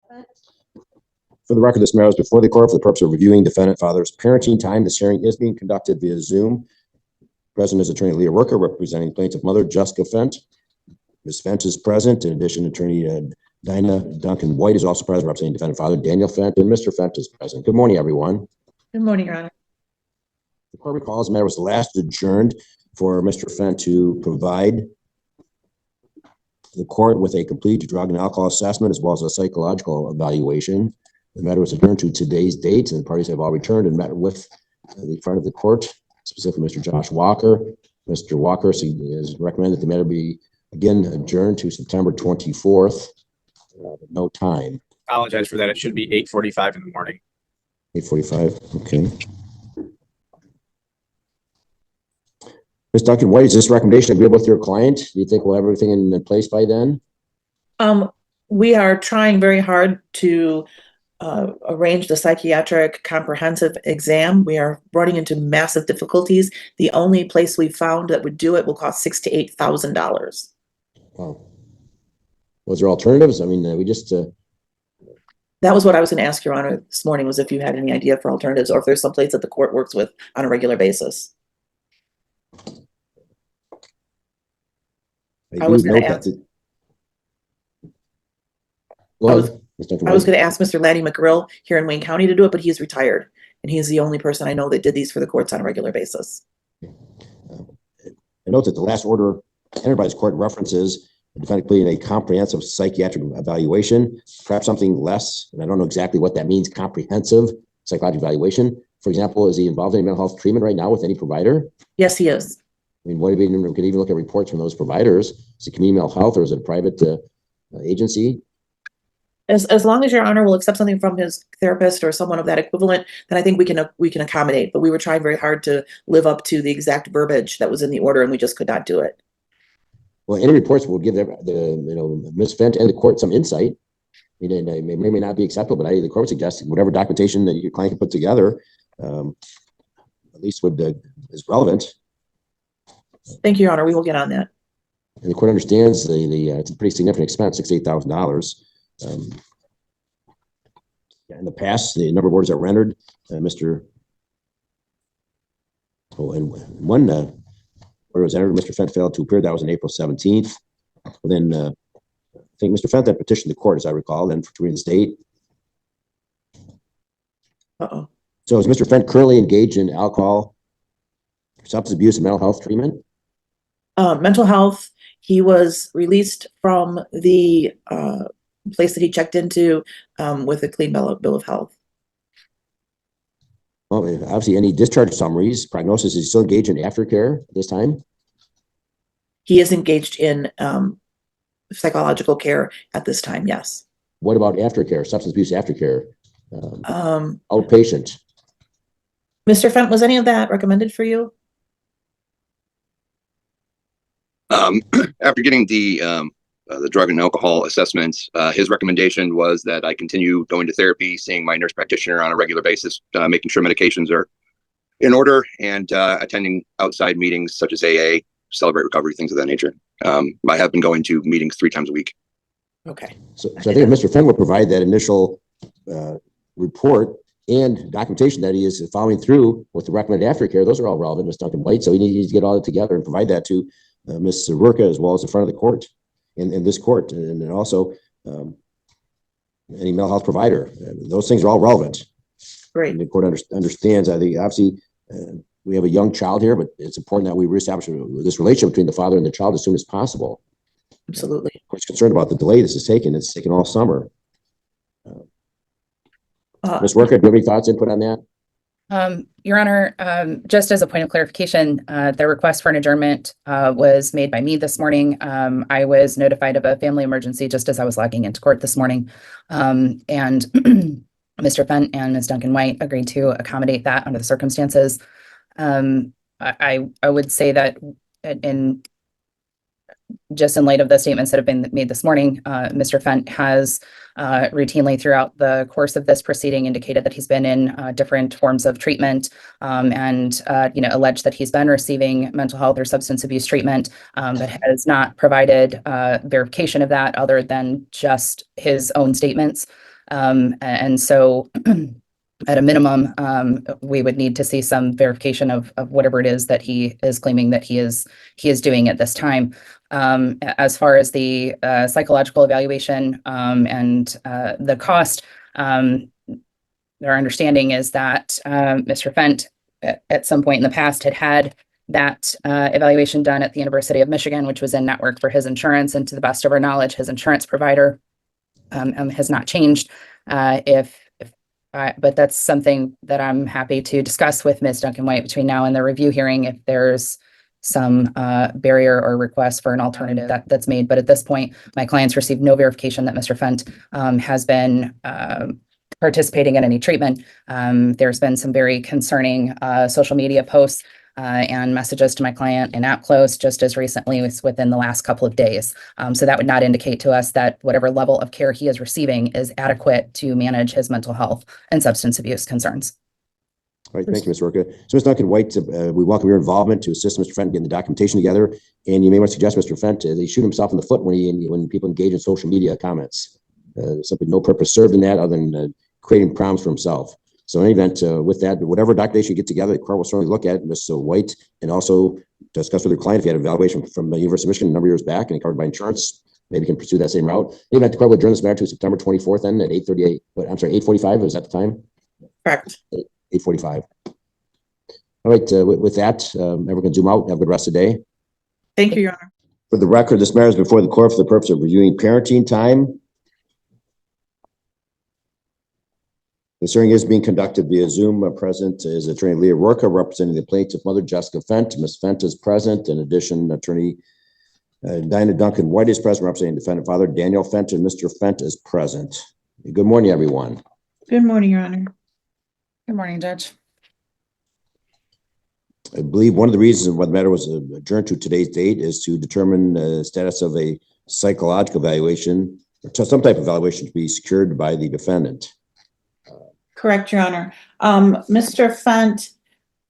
For the record, this matter is before the court for the purpose of reviewing defendant father's parenting time. This hearing is being conducted via Zoom. Present is attorney Leah Worker representing plaintiff mother Jessica Fent. Ms. Fent is present. In addition, attorney Dinah Duncan White is also present representing defendant father Daniel Fent, and Mr. Fent is present. Good morning, everyone. Good morning, Your Honor. The court recalls the matter was last adjourned for Mr. Fent to provide the court with a complete drug and alcohol assessment as well as a psychological evaluation. The matter was adjourned to today's date, and the parties have all returned and met with the front of the court, specifically Mr. Josh Walker. Mr. Walker has recommended that the matter be again adjourned to September 24th. No time. Apologize for that. It should be 8:45 in the morning. 8:45. Okay. Ms. Duncan White, is this recommendation agreeable with your client? Do you think we'll have everything in place by then? We are trying very hard to arrange the psychiatric comprehensive exam. We are running into massive difficulties. The only place we found that would do it will cost $6,000 to $8,000. Wow. Was there alternatives? I mean, we just that was what I was going to ask, Your Honor, this morning, was if you had any idea for alternatives or if there's some place that the court works with on a regular basis. I was going to ask. I was going to ask Mr. Laddie McGrill here in Wayne County to do it, but he's retired, and he's the only person I know that did these for the courts on a regular basis. I note that the last order entered by this court references the defendant completing a comprehensive psychiatric evaluation, perhaps something less, and I don't know exactly what that means, comprehensive psychological evaluation. For example, is he involved in any mental health treatment right now with any provider? Yes, he is. I mean, we could even look at reports from those providers. Is it community mental health or is it a private agency? As long as Your Honor will accept something from his therapist or someone of that equivalent, then I think we can accommodate. But we were trying very hard to live up to the exact verbiage that was in the order, and we just could not do it. Well, any reports will give Ms. Fent and the court some insight. I mean, it may not be acceptable, but the court suggests whatever documentation that your client can put together, at least is relevant. Thank you, Your Honor. We will get on that. And the court understands it's a pretty significant expense, $6,000 to $8,000. In the past, the number of orders that were rendered, and one order was entered, Mr. Fent failed to appear. That was on April 17th. Then I think Mr. Fent then petitioned the court, as I recall, then to reinstate. Uh-oh. So is Mr. Fent currently engaged in alcohol, substance abuse, and mental health treatment? Mental health. He was released from the place that he checked into with a clean bill of health. Well, obviously, any discharge summaries, prognosis, is he still engaged in aftercare at this time? He is engaged in psychological care at this time, yes. What about aftercare, substance abuse aftercare? Outpatient? Mr. Fent, was any of that recommended for you? After getting the drug and alcohol assessments, his recommendation was that I continue going to therapy, seeing my nurse practitioner on a regular basis, making sure medications are in order, and attending outside meetings such as AA, Celebrate Recovery, things of that nature. I have been going to meetings 3 times a week. Okay. So I think if Mr. Fent will provide that initial report and documentation that he is following through with the recommended aftercare, those are all relevant, Ms. Duncan White. So he needs to get all that together and provide that to Ms. Worka as well as the front of the court in this court, and then also any mental health provider. Those things are all relevant. Great. And the court understands. I think obviously we have a young child here, but it's important that we reestablish this relationship between the father and the child as soon as possible. Absolutely. Of course, concerned about the delay this is taking. It's taken all summer. Ms. Worka, do you have any thoughts, input on that? Your Honor, just as a point of clarification, the request for an adjournment was made by me this morning. I was notified of a family emergency just as I was logging into court this morning. And Mr. Fent and Ms. Duncan White agreed to accommodate that under the circumstances. I would say that in light of the statements that have been made this morning, Mr. Fent has routinely throughout the course of this proceeding indicated that he's been in different forms of treatment and alleged that he's been receiving mental health or substance abuse treatment, but has not provided verification of that other than just his own statements. And so at a minimum, we would need to see some verification of whatever it is that he is claiming that he is doing at this time. As far as the psychological evaluation and the cost, our understanding is that Mr. Fent at some point in the past had that evaluation done at the University of Michigan, which was in network for his insurance. And to the best of our knowledge, his insurance provider has not changed. But that's something that I'm happy to discuss with Ms. Duncan-White between now and the review hearing if there's some barrier or request for an alternative that's made. But at this point, my clients received no verification that Mr. Fent has been participating in any treatment. There's been some very concerning social media posts and messages to my client in app close just as recently as within the last couple of days. So that would not indicate to us that whatever level of care he is receiving is adequate to manage his mental health and substance abuse concerns. All right, thank you, Ms. Orca. So, Ms. Duncan-White, we welcome your involvement to assist Mr. Fent in getting the documentation together. And you may want to suggest Mr. Fent he shoot himself in the foot when people engage in social media comments. Simply no purpose served in that other than creating problems for himself. So in any event, with that, whatever documentation you get together, the court will certainly look at it, Ms. White, and also discuss with your client if you had an evaluation from the University of Michigan a number of years back and covered by insurance. Maybe you can pursue that same route. In any event, the court will adjourn this matter to September 24th then at 8:38. But I'm sorry, 8:45. Was that the time? Correct. 8:45. All right. With that, everyone can zoom out. Have a good rest of the day. Thank you, Your Honor. For the record, this matter is before the court for the purpose of reviewing parenting time. This hearing is being conducted via Zoom. Present is Attorney Leah Rourke representing the plaintiff mother Jessica Fent. Ms. Fent is present. In addition, Attorney Dinah Duncan-White is present representing defendant father Daniel Fent, and Mr. Fent is present. Good morning, everyone. Good morning, Your Honor. Good morning, Judge. I believe one of the reasons why the matter was adjourned to today's date is to determine the status of a psychological evaluation or some type of evaluation to be secured by the defendant. Correct, Your Honor. Mr. Fent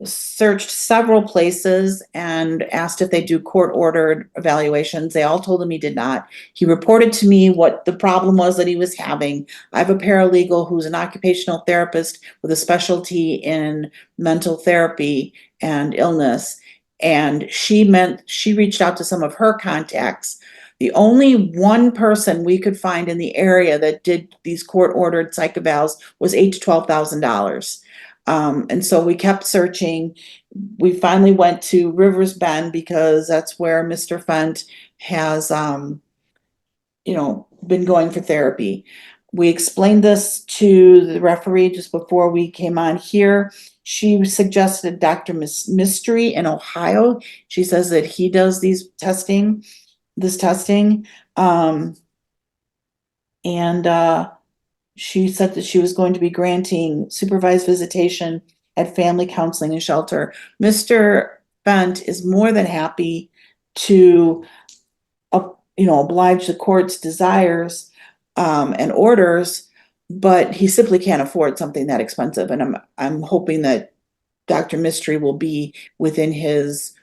searched several places and asked if they do court-ordered evaluations. They all told him he did not. He reported to me what the problem was that he was having. I have a paralegal who's an occupational therapist with a specialty in mental therapy and illness, and she reached out to some of her contacts. The only one person we could find in the area that did these court-ordered psych evals was $8,000 to $12,000. And so we kept searching. We finally went to Rivers Bend because that's where Mr. Fent has, been going for therapy. We explained this to the referee just before we came on here. She suggested Dr. Mystery in Ohio. She says that he does this testing. She said that she was going to be granting supervised visitation at family counseling and shelter. Mr. Fent is more than happy to, oblige the court's desires and orders, but he simply can't afford something that expensive. And I'm hoping that Dr. Mystery will be within his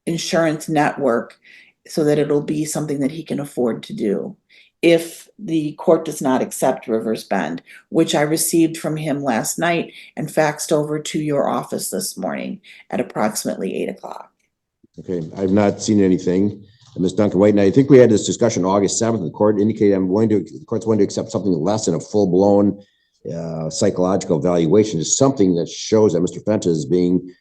insurance network so that it'll be something that he can afford to do if the court does not accept Rivers Bend, which I received from him last night and faxed over to your office this morning at approximately 8 o'clock. Okay, I've not seen anything. Ms. Duncan-White, and I think we had this discussion August 7th. The court indicated the court's willing to accept something less than a full-blown psychological evaluation. Is something that shows that Mr. Fent is being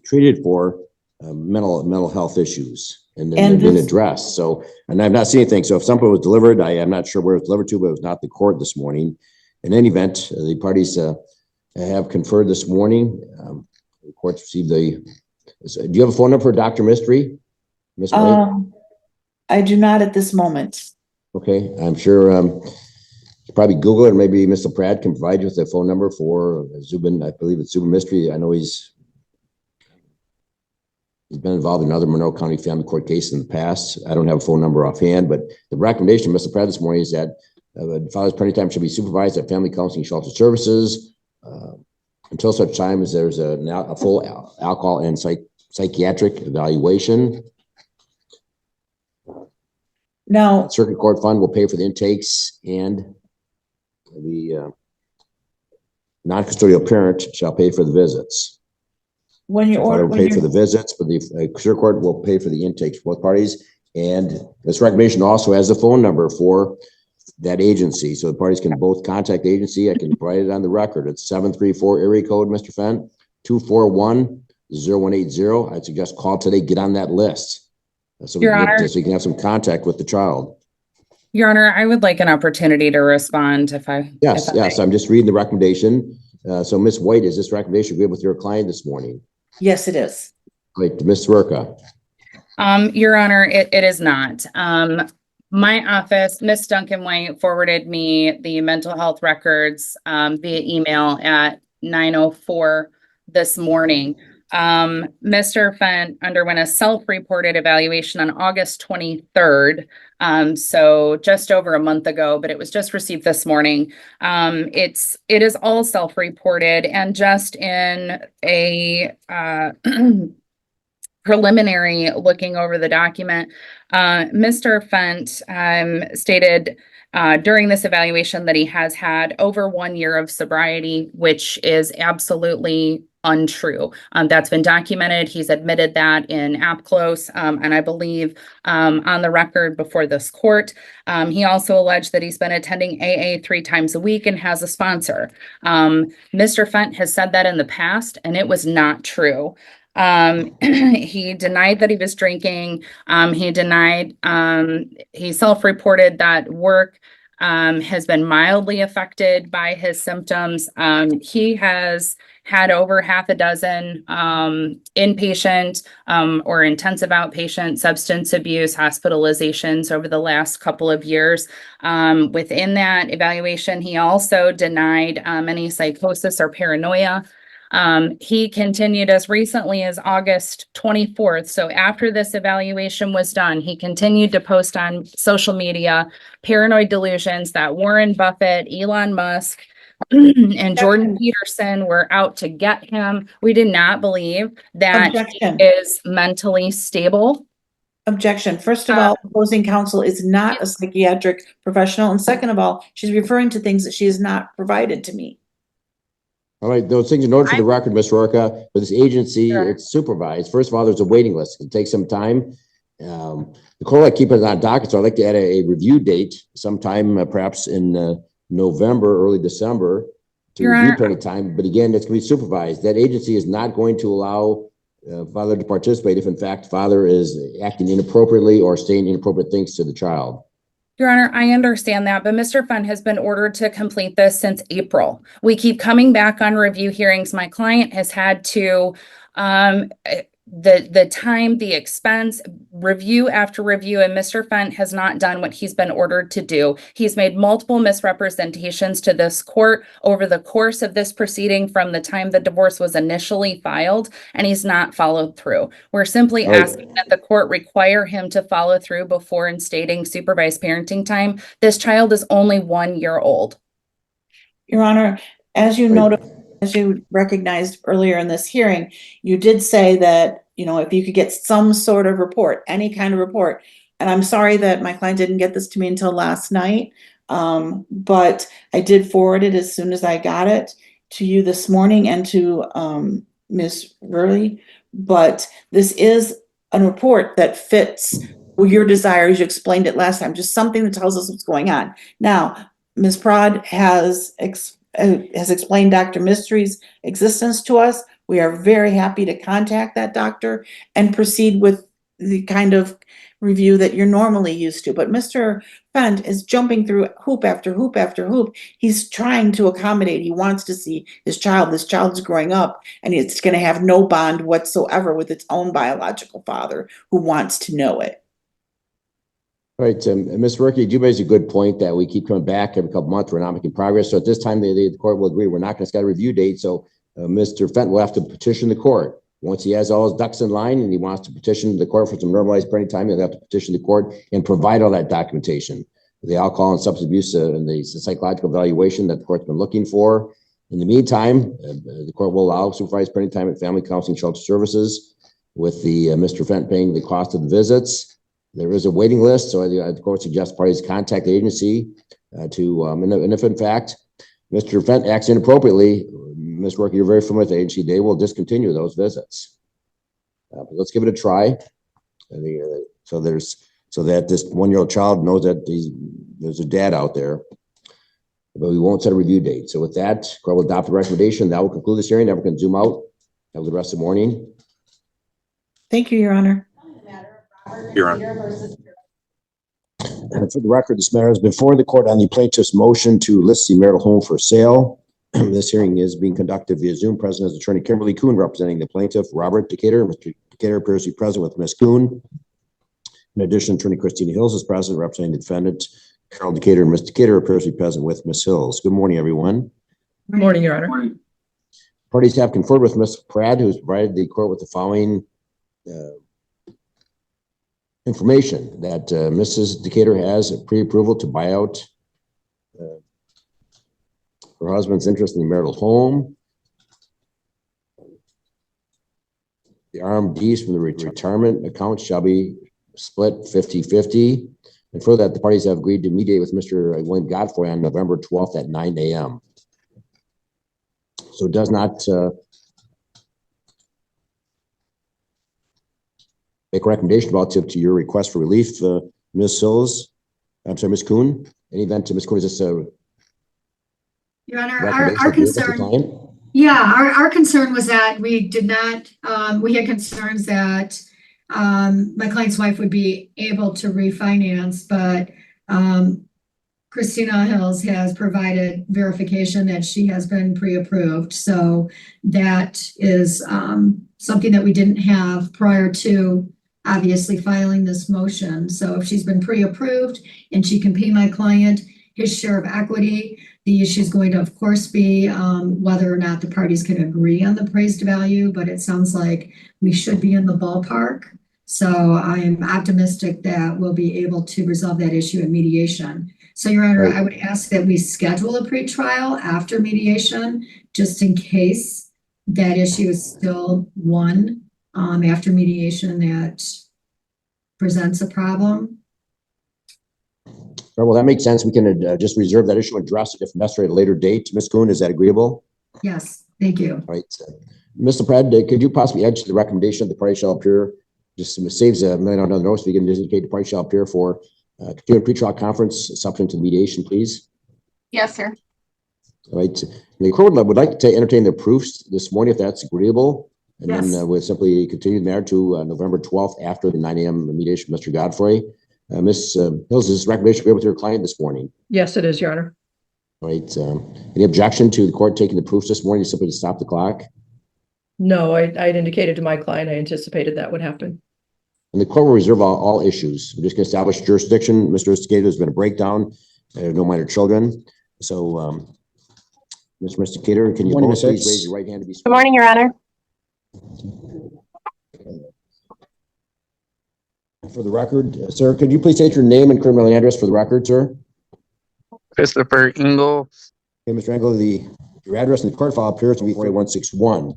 treated for mental health issues and being addressed. So, and I've not seen anything. So if something was delivered, I am not sure where it was delivered to, but it was not the court this morning. In any event, the parties have conferred this morning. The court's received do you have a phone number for Dr. Mystery? Ms. White? I do not at this moment. Okay, I'm sure you probably Google it, or maybe Mr. Pratt can provide you with a phone number for Zubin. I believe it's Zubin Mystery. I know he's been involved in other Monroe County family court cases in the past. I don't have a phone number offhand, but the recommendation of Mr. Pratt this morning is that father's parenting time should be supervised at family counseling shelter services until such time as there's a full alcohol and psychiatric evaluation. Now, Circuit court fund will pay for the intakes, and the non-custodial parent shall pay for the visits. when you So order, father will pay for the visits, but the circuit court will pay for the intakes for both parties. And this recommendation also has a phone number for that agency, so the parties can both contact the agency. I can write it on the record. It's 734 area code, Mr. Fenn, 241-0180. I'd suggest call today, get on that list. So Your Honor. so you can have some contact with the child. Your Honor, I would like an opportunity to respond if I. Yes, if I yes, may. I'm just reading the recommendation. So Ms. White, is this recommendation agreed with your client this morning? yes, it is. Right, Ms. Swerka. Your Honor, it is not. My office, Miss Duncan White, forwarded me the mental health records via email at 9:04 this morning. Mr. Fenn underwent a self-reported evaluation on August 23rd. So just over a month ago, but it was just received this morning. It is all self-reported, and just in a preliminary looking over the document, Mr. Fent stated during this evaluation that he has had over 1 year of sobriety, which is absolutely untrue. That's been documented. He's admitted that in AppClose, and I believe on the record before this court. He also alleged that he's been attending AA 3 times a week and has a sponsor. Mr. Fent has said that in the past, and it was not true. He denied that he was drinking. He denied, he self-reported that work has been mildly affected by his symptoms. He has had over half a dozen inpatient or intensive outpatient substance abuse hospitalizations over the last couple of years. Within that evaluation, he also denied any psychosis or paranoia. He continued as recently as August 24th. So after this evaluation was done, he continued to post on social media paranoid delusions that Warren Buffett, Elon Musk, and Jordan Peterson were out to get him. We did not believe that Objection. he is mentally stable. Objection. First of all, opposing counsel is not a psychiatric professional. And second of all, she's referring to things that she has not provided to me. All right, those things are noted for the record, Ms. Swerka. For this agency, Sure. it's supervised. First of all, there's a waiting list. It takes some time. The court like keep it on docket, so I'd like to add a review date sometime, perhaps in November, early December, to Your review Honor. plenty of time. But again, it's going to be supervised. That agency is not going to allow father to participate if, in fact, father is acting inappropriately or saying inappropriate things to the child. Your Honor, I understand that, but Mr. Fenn has been ordered to complete this since April. We keep coming back on review hearings. My client has had to, the time, the expense, review after review, and Mr. Fenn has not done what he's been ordered to do. He's made multiple misrepresentations to this court over the course of this proceeding from the time the divorce was initially filed, and he's not followed through. We're simply All right. asking that the court require him to follow through before instating supervised parenting time. This child is only 1 year old. Your Honor, as you Right. noted, as you recognized earlier in this hearing, you did say that, you know, if you could get some sort of report, any kind of report, and I'm sorry that my client didn't get this to me until last night, but I did forward it as soon as I got it to you this morning and to Ms. Rurley. But this is a report that fits your desires. You explained it last time, just something that tells us what's going on. Now, Ms. Prod has explained Dr. Mystery's existence to us. We are very happy to contact that doctor and proceed with the kind of review that you're normally used to. But Mr. Fent is jumping through hoop after hoop after hoop. He's trying to accommodate. He wants to see his child. This child's growing up, and it's going to have no bond whatsoever with its own biological father who wants to know it. All right, Ms. Rookie, you raised a good point that we keep coming back every couple months. We're not making progress. So at this time, the court will agree. We're not going to set a review date. So Mr. Fenton will have to petition the court. Once he has all his ducks in line and he wants to petition the court for some normalized parenting time, he'll have to petition the court and provide all that documentation. The alcohol and substance abuse and the psychological evaluation that the court's been looking for. In the meantime, the court will allow supervised parenting time at family counseling shelter services with the Mr. Fenton paying the cost of the visits. There is a waiting list, so I of course suggest parties contact the agency and if in fact Mr. Fent acts inappropriately, Ms. Worker, you're very familiar with the agency, they will discontinue those visits. But let's give it a try. So that this 1-year-old child knows that there's a dad out there, but we won't set a review date. So with that, court will adopt the recommendation. That will conclude this hearing. Everyone can zoom out. Have the rest of the morning. Thank you, Your Honor. Your Honor. And for the record, this matter is before the court on the plaintiff's motion to list the marital home for sale. This hearing is being conducted via Zoom. Present is Attorney Kimberly Kuhn representing the plaintiff, Robert Decatur. Mr. Decatur appears to be present with Ms. Kuhn. In addition, Attorney Christina Hills is present representing the defendant, Carol Decatur, and Ms. Decatur appears to be present with Ms. Hills. Good morning, everyone. Good morning, Your Honor. Parties have conferred with Ms. Pratt, who has provided the court with the following information that Mrs. Decatur has a pre-approval to buy out her husband's interest in the marital home. The RMDs from the retirement account shall be split 50-50. And further, that the parties have agreed to mediate with Mr. William Godfrey on November 12th at 9 a.m. So it does not make a recommendation relative to your request for relief, Ms. Hills. I'm sorry, Ms. Kuhn. Any event to Ms. Kuhn, is this a Your Honor, recommendation our at the concern, time? yeah, our concern was that we did not, we had concerns that my client's wife would be able to refinance, but Christina Hills has provided verification that she has been pre-approved. So that is something that we didn't have prior to obviously filing this motion. So if she's been pre-approved and she can pay my client his share of equity, the issue is going to, of course, be whether or not the parties can agree on the appraised value, but it sounds like we should be in the ballpark. So I am optimistic that we'll be able to resolve that issue in mediation. So, Your Honor, Right. I would ask that we schedule a pretrial after mediation, just in case that issue is still one after mediation that presents a problem. Well, that makes sense. We can just reserve that issue and address it if necessary at a later date. Ms. Kuhn, is that agreeable? Yes, thank you. All right. Mr. Pratt, could you possibly add to the recommendation that the party shall appear, just saves $1 million notice, we can indicate the party shall appear for continuing pretrial conference subsequent to mediation, please? Yes, sir. All right. The court would like to entertain the proofs this morning, if that's agreeable. And Yes. then we'll simply continue the matter to November 12th after the 9 a.m. mediation, Mr. Godfrey. Ms. Hills, is this recommendation agreeable with your client this morning? Yes, it is, Your Honor. All right. Any objection to the court taking the proofs this morning simply to stop the clock? No, I'd indicated to my client, I anticipated that would happen. And the court will reserve all issues. We're just going to establish jurisdiction. Mr. Skater, there's been a breakdown. There are no minor children. So, Mr. Skater, can you Morning, both Ms. please Hicks. raise your right hand to be Good sworn? morning, Your Honor. For the record, sir, could you please state your name and criminal address for the record, sir? Christopher Engle, Okay, Mr. Engle, your address in the court file appears to be 4161.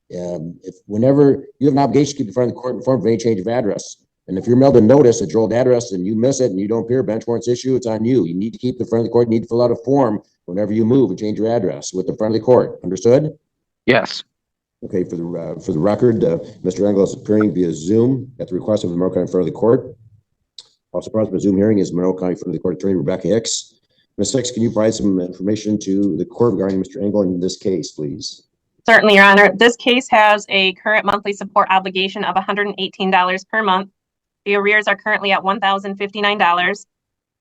If whenever you have an obligation to keep in front of the court informed of any change of address, and if you're mailed a notice at your old address and you miss it and you don't appear, bench warrants issue, it's on you. You need to keep in front of the court. You need to fill out a form whenever you move and change your address with the front of the court. Understood? yes. Okay, for the record, Mr. Engle is appearing via Zoom at the request of the Monroe County front of the court. Also present for the Zoom hearing is Monroe County front of the court attorney Rebecca Hicks. Ms. Hicks, can you provide some information to the court regarding Mr. Engle in this case, please? Certainly, Your Honor. This case has a current monthly support obligation of $118 per month. The arrears are currently at $1,059.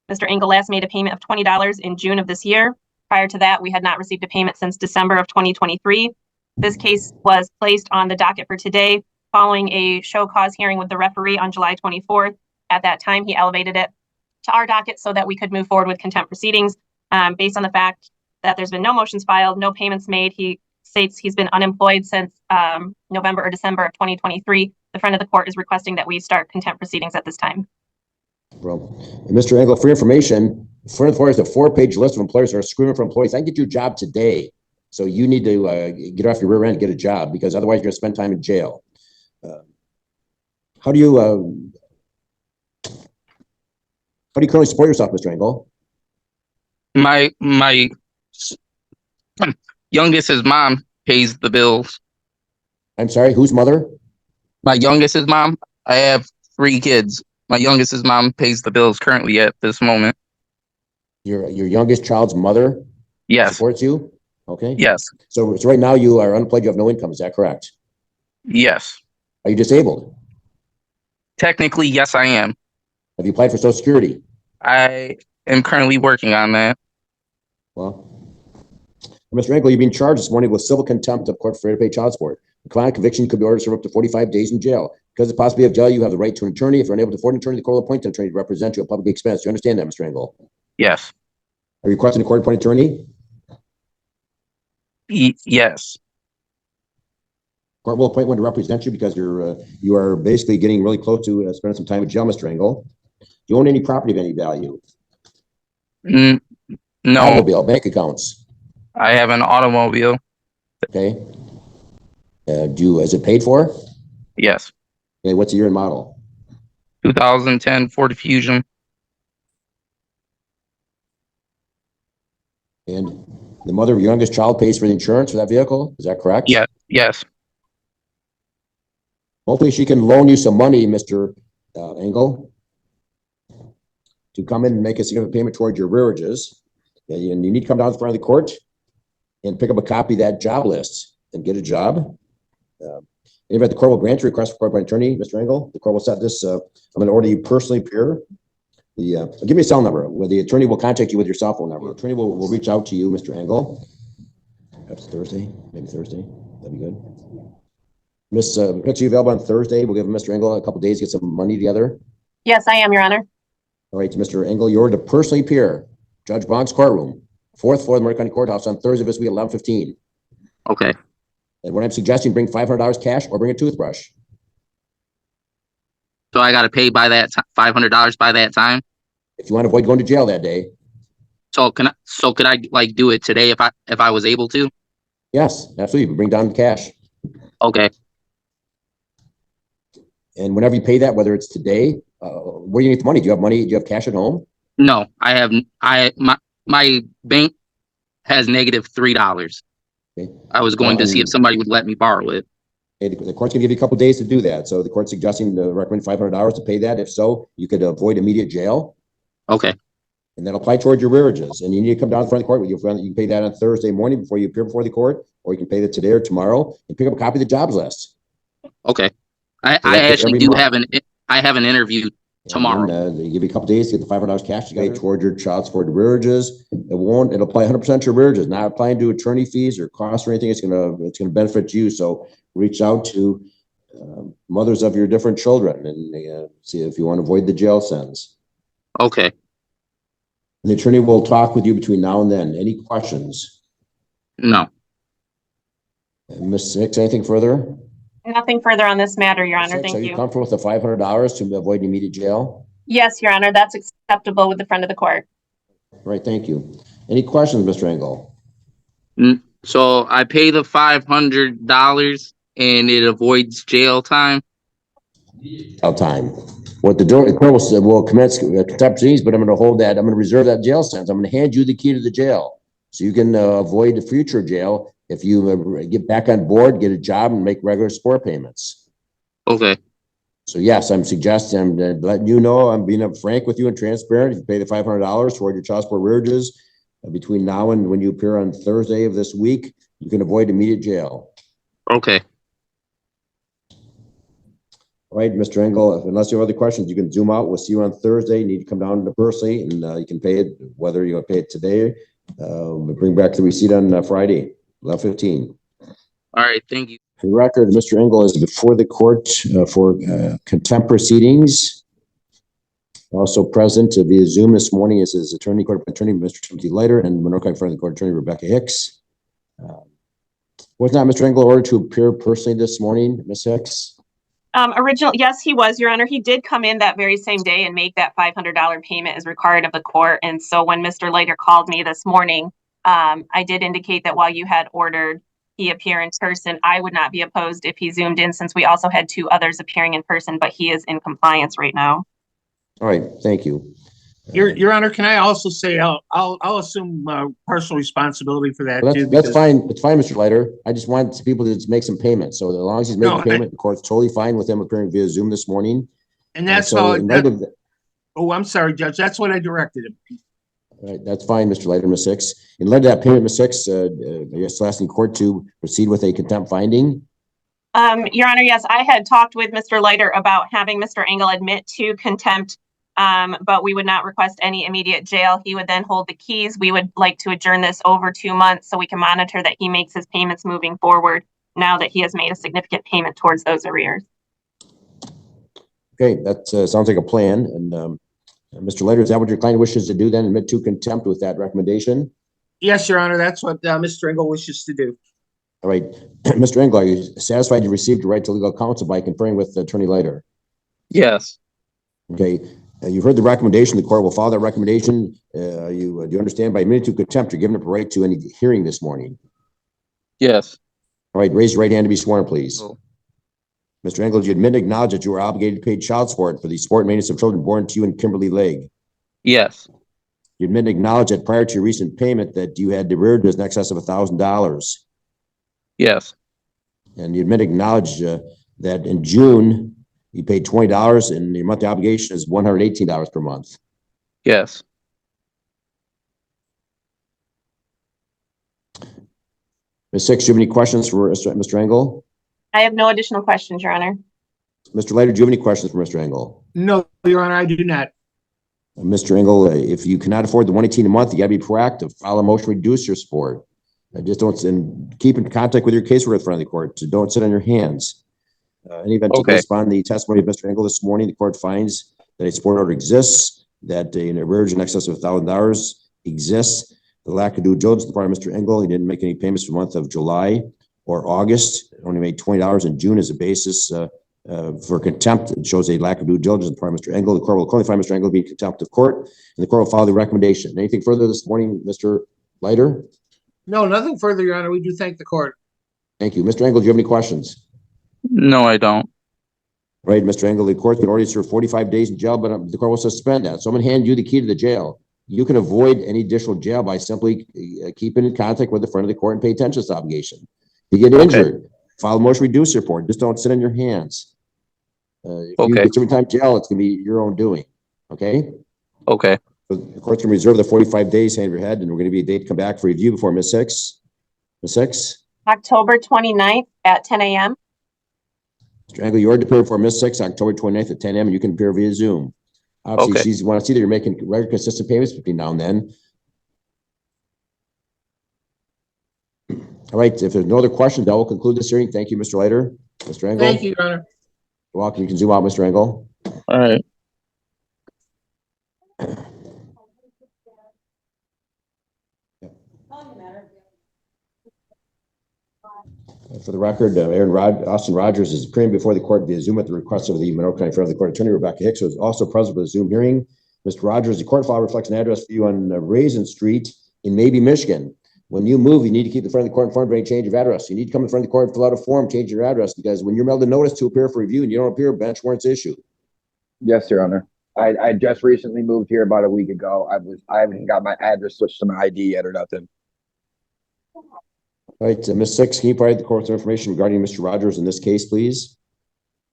Mr. Engle last made a payment of $20 in June of this year. Prior to that, we had not received a payment since December of 2023. This case was placed on the docket for today following a show cause hearing with the referee on July 24th. At that time, he elevated it to our docket so that we could move forward with contempt proceedings. Based on the fact that there's been no motions filed, no payments made, he states he's been unemployed since November or December of 2023. The friend of the court is requesting that we start contempt proceedings at this time. Well, and Mr. Engle, for your information, front of the court is a 4-page list of employers that are screaming for employees. I can get you a job today. So you need to get off your rear end and get a job, because otherwise you're going to spend time in jail. How do you How do you currently support yourself, Mr. Engle? My youngest's mom pays the bills. I'm sorry, whose mother? My youngest's mom. I have 3 kids. My youngest's mom pays the bills currently at this moment. Your youngest child's mother Yes. supports you? Okay. Yes. So right now you are unemployed, you have no income, is that correct? Yes. Are you disabled? Technically, yes, I am. Have you applied for Social Security? I am currently working on that. Well, Mr. Engle, you've been charged this morning with civil contempt of court for failure to pay child support. A client conviction could be ordered to serve up to 45 days in jail. Because of the possibility of jail, you have the right to an attorney. If you're unable to afford an attorney, the court will appoint an attorney to represent you at public expense. Do you understand that, Mr. Engle? Yes. Are you requesting a court-appointed attorney? Yes. Court will appoint one to represent you because you are basically getting really close to spending some time in jail, Mr. Engle. Do you own any property of any value? No. Automobile, bank accounts. I have an automobile. Okay. Is it paid for? Yes. Okay, what's the year and model? 2010 Ford Fusion. And the mother of your youngest child pays for the insurance for that vehicle? Is that correct? Yeah. Yes. Hopefully she can loan you some money, Mr. Engle, to come in and make a significant payment towards your rearages. And you need to come down to the front of the court and pick up a copy of that job list and get a job. In the court will grant your request for court by attorney, Mr. Engle. The court will set this. I'm going to order you personally appear. Give me a cell number where the attorney will contact you with your cell phone number. The attorney will reach out to you, Mr. Engle. That's Thursday, maybe Thursday. That'd be good. Miss Hicks, are you available on Thursday? We'll give Mr. Engle a couple days to get some money together. Yes, I am, Your Honor. All right, Mr. Engle, you're to personally appear, Judge Bonk's courtroom, 4th floor of the Marital County Courthouse on Thursday of this week at 11:15. Okay. And what I'm suggesting, bring $500 cash or bring a toothbrush. So I got to pay by that $500 by that time. If you want to avoid going to jail that day. So could I like do it today if I was able to? Yes, absolutely. Bring down the cash. Okay. And whenever you pay that, whether it's today, where do you get the money? Do you have money? Do you have cash at home? No, my bank has negative $3. Okay. I was going to see if somebody would let me borrow it. Okay, the court's gonna give you a couple days to do that. So the court's suggesting to recommend $500 to pay that. If so, you could avoid immediate jail. Okay. And that'll apply towards your rearages. And you need to come down to the front of the court. You can pay that on Thursday morning before you appear before the court, or you can pay that today or tomorrow and pick up a copy of the jobs list. Okay. I So that's actually every do month. have an interview tomorrow. And then, they give you a couple days to get the $500 cash together toward your child support rearages. It'll apply 100% to your rearages, not applying to attorney fees or costs or anything. It's gonna benefit you. So reach out to mothers of your different children and see if you want to avoid the jail sentence. Okay. And the attorney will talk with you between now and then. Any questions? No. Ms. Hicks, anything further? Nothing further on this matter, Your Ms. Honor. Hicks, Thank are you you. comfortable with the $500 to avoid immediate jail? Yes, Your Honor, that's acceptable with the friend of the court. All right, thank you. Any questions, Mr. Engle? So I pay the $500 and it avoids jail time. Jail time. What the court will commence contempt proceedings, but I'm going to hold that. I'm going to reserve that jail sentence. I'm going to hand you the key to the jail, so you can avoid the future jail if you get back on board, get a job, and make regular support payments. Okay. So yes, I'm suggesting, I'm letting you know, I'm being frank with you and transparent. If you pay the $500 toward your child support rearages between now and when you appear on Thursday of this week, you can avoid immediate jail. Okay. All right, Mr. Engle, unless you have other questions, you can zoom out. We'll see you on Thursday. You need to come down personally, and you can pay it, whether you want to pay it today. Bring back the receipt on Friday, 11:15. All right. Thank you. For the record, Mr. Engle is before the court for contempt proceedings. Also present via Zoom this morning is his attorney, court attorney, Mr. Timothy Leiter, and Monroe County Front of the Court Attorney, Rebecca Hicks. Was not Mr. Engle ordered to appear personally this morning, Ms. Hicks? Yes, he was, Your Honor. He did come in that very same day and make that $500 payment as required of the court. And so when Mr. Leiter called me this morning, I did indicate that while you had ordered he appear in person, I would not be opposed if he zoomed in, since we also had 2 others appearing in person, but he is in compliance right now. All right, thank you. Your Honor, can I also say I'll assume personal responsibility for that Well, too. that's fine. It's fine, Mr. Leiter. I just want people to make some payments. So as long as he's making No, payment, the court's totally fine with him appearing via Zoom this morning. And that's so all. in light of that, I'm sorry, Judge. That's what I directed him. all right, that's fine, Mr. Leiter, Ms. Six. In light of that payment, Ms. Six, I guess asking court to proceed with a contempt finding. Your Honor, yes, I had talked with Mr. Leiter about having Mr. Engle admit to contempt, but we would not request any immediate jail. He would then hold the keys. We would like to adjourn this over 2 months so we can monitor that he makes his payments moving forward now that he has made a significant payment towards those arrears. Okay, that sounds like a plan. And Mr. Leiter, is that what your client wishes to do then? Admit to contempt with that recommendation? Yes, Your Honor. That's what Mr. Engle wishes to do. All right, Mr. Engle, are you satisfied you received your right to legal counsel by conferring with Attorney Leiter? Yes. Okay, you've heard the recommendation. The court will follow that recommendation. Do you understand by admitting to contempt, you're giving up a right to any hearing this morning? Yes. All right, raise your right hand to be sworn, please. Oh. Mr. Engle, do you admit and acknowledge that you are obligated to pay child support for the support and maintenance of children born to you and Kimberly Legg? Yes. You admit and acknowledge that prior to your recent payment that you had arrearages in excess of $1,000? Yes. And you admit and acknowledge that in June, you paid $20 and your monthly obligation is $118 per month? Yes. Ms. Six, do you have any questions for Mr. Engle? I have no additional questions, Your Honor. Mr. Leiter, do you have any questions for Mr. Engle? No, Your Honor, I do not. Mr. Engle, if you cannot afford the $118 a month, you got to be proactive. File a motion to reduce your support. Just don't, and keep in contact with your caseworker in front of the court. So don't sit on your hands. Any event to correspond to the testimony of Mr. Engle this morning, the court finds that a support order exists, that an arrearage in excess of $1,000 exists. The lack of due diligence on the part of Mr. Engle, he didn't make any payments for the month of July or August, only made $20 in June as a basis for contempt. It shows a lack of due diligence on the part of Mr. Engle. The court will currently find Mr. Engle to be in contempt of court, and the court will follow the recommendation. Anything further this morning, Mr. Leiter? No, nothing further, Your Honor. We do thank the court. Thank you. Mr. Engle, do you have any questions? No, I don't. Right, Mr. Engle, the court can already serve 45 days in jail, but the court will suspend that. So I'm going to hand you the key to the jail. You can avoid any additional jail by simply keeping in contact with the front of the court and pay attention to this obligation. You get injured, file a motion to reduce your report. Just don't sit on your hands. If you get some time jail, it's going to be your own doing. Okay? Okay. So the court's going to reserve the 45 days, hand your head, and we're going to be a date to come back for review before Ms. Six. Ms. Six? October 29th at 10 a.m. Mr. Engle, you are to appear before Ms. Six, October 29th at 10 a.m., and you can appear via Zoom. Obviously, she wants to see that you're making regular, consistent payments between now and then. All right, if there's no other questions, I will conclude this hearing. Thank you, Mr. Leiter. Mr. Engle? Thank you, Your Honor. You're welcome. You can zoom out, Mr. Engle. All right. For the record, Austin Rogers is appearing before the court via Zoom at the request of the Monroe County Federal Court Attorney Rebecca Hicks, who is also present for the Zoom hearing. Mr. Rogers, the court file reflects an address for you on Raisin Street in Maybe, Michigan. When you move, you need to keep the front of the court informed of any change of address. You need to come in front of the court and fill out a form changing your address, because when you're mailed a notice to appear for review and you don't appear, bench warrants issue. Yes, Your Honor. I just recently moved here about a week ago. I haven't got my address switched to my ID yet or nothing. All right, Ms. Six, can you provide the court's information regarding Mr. Rogers in this case, please?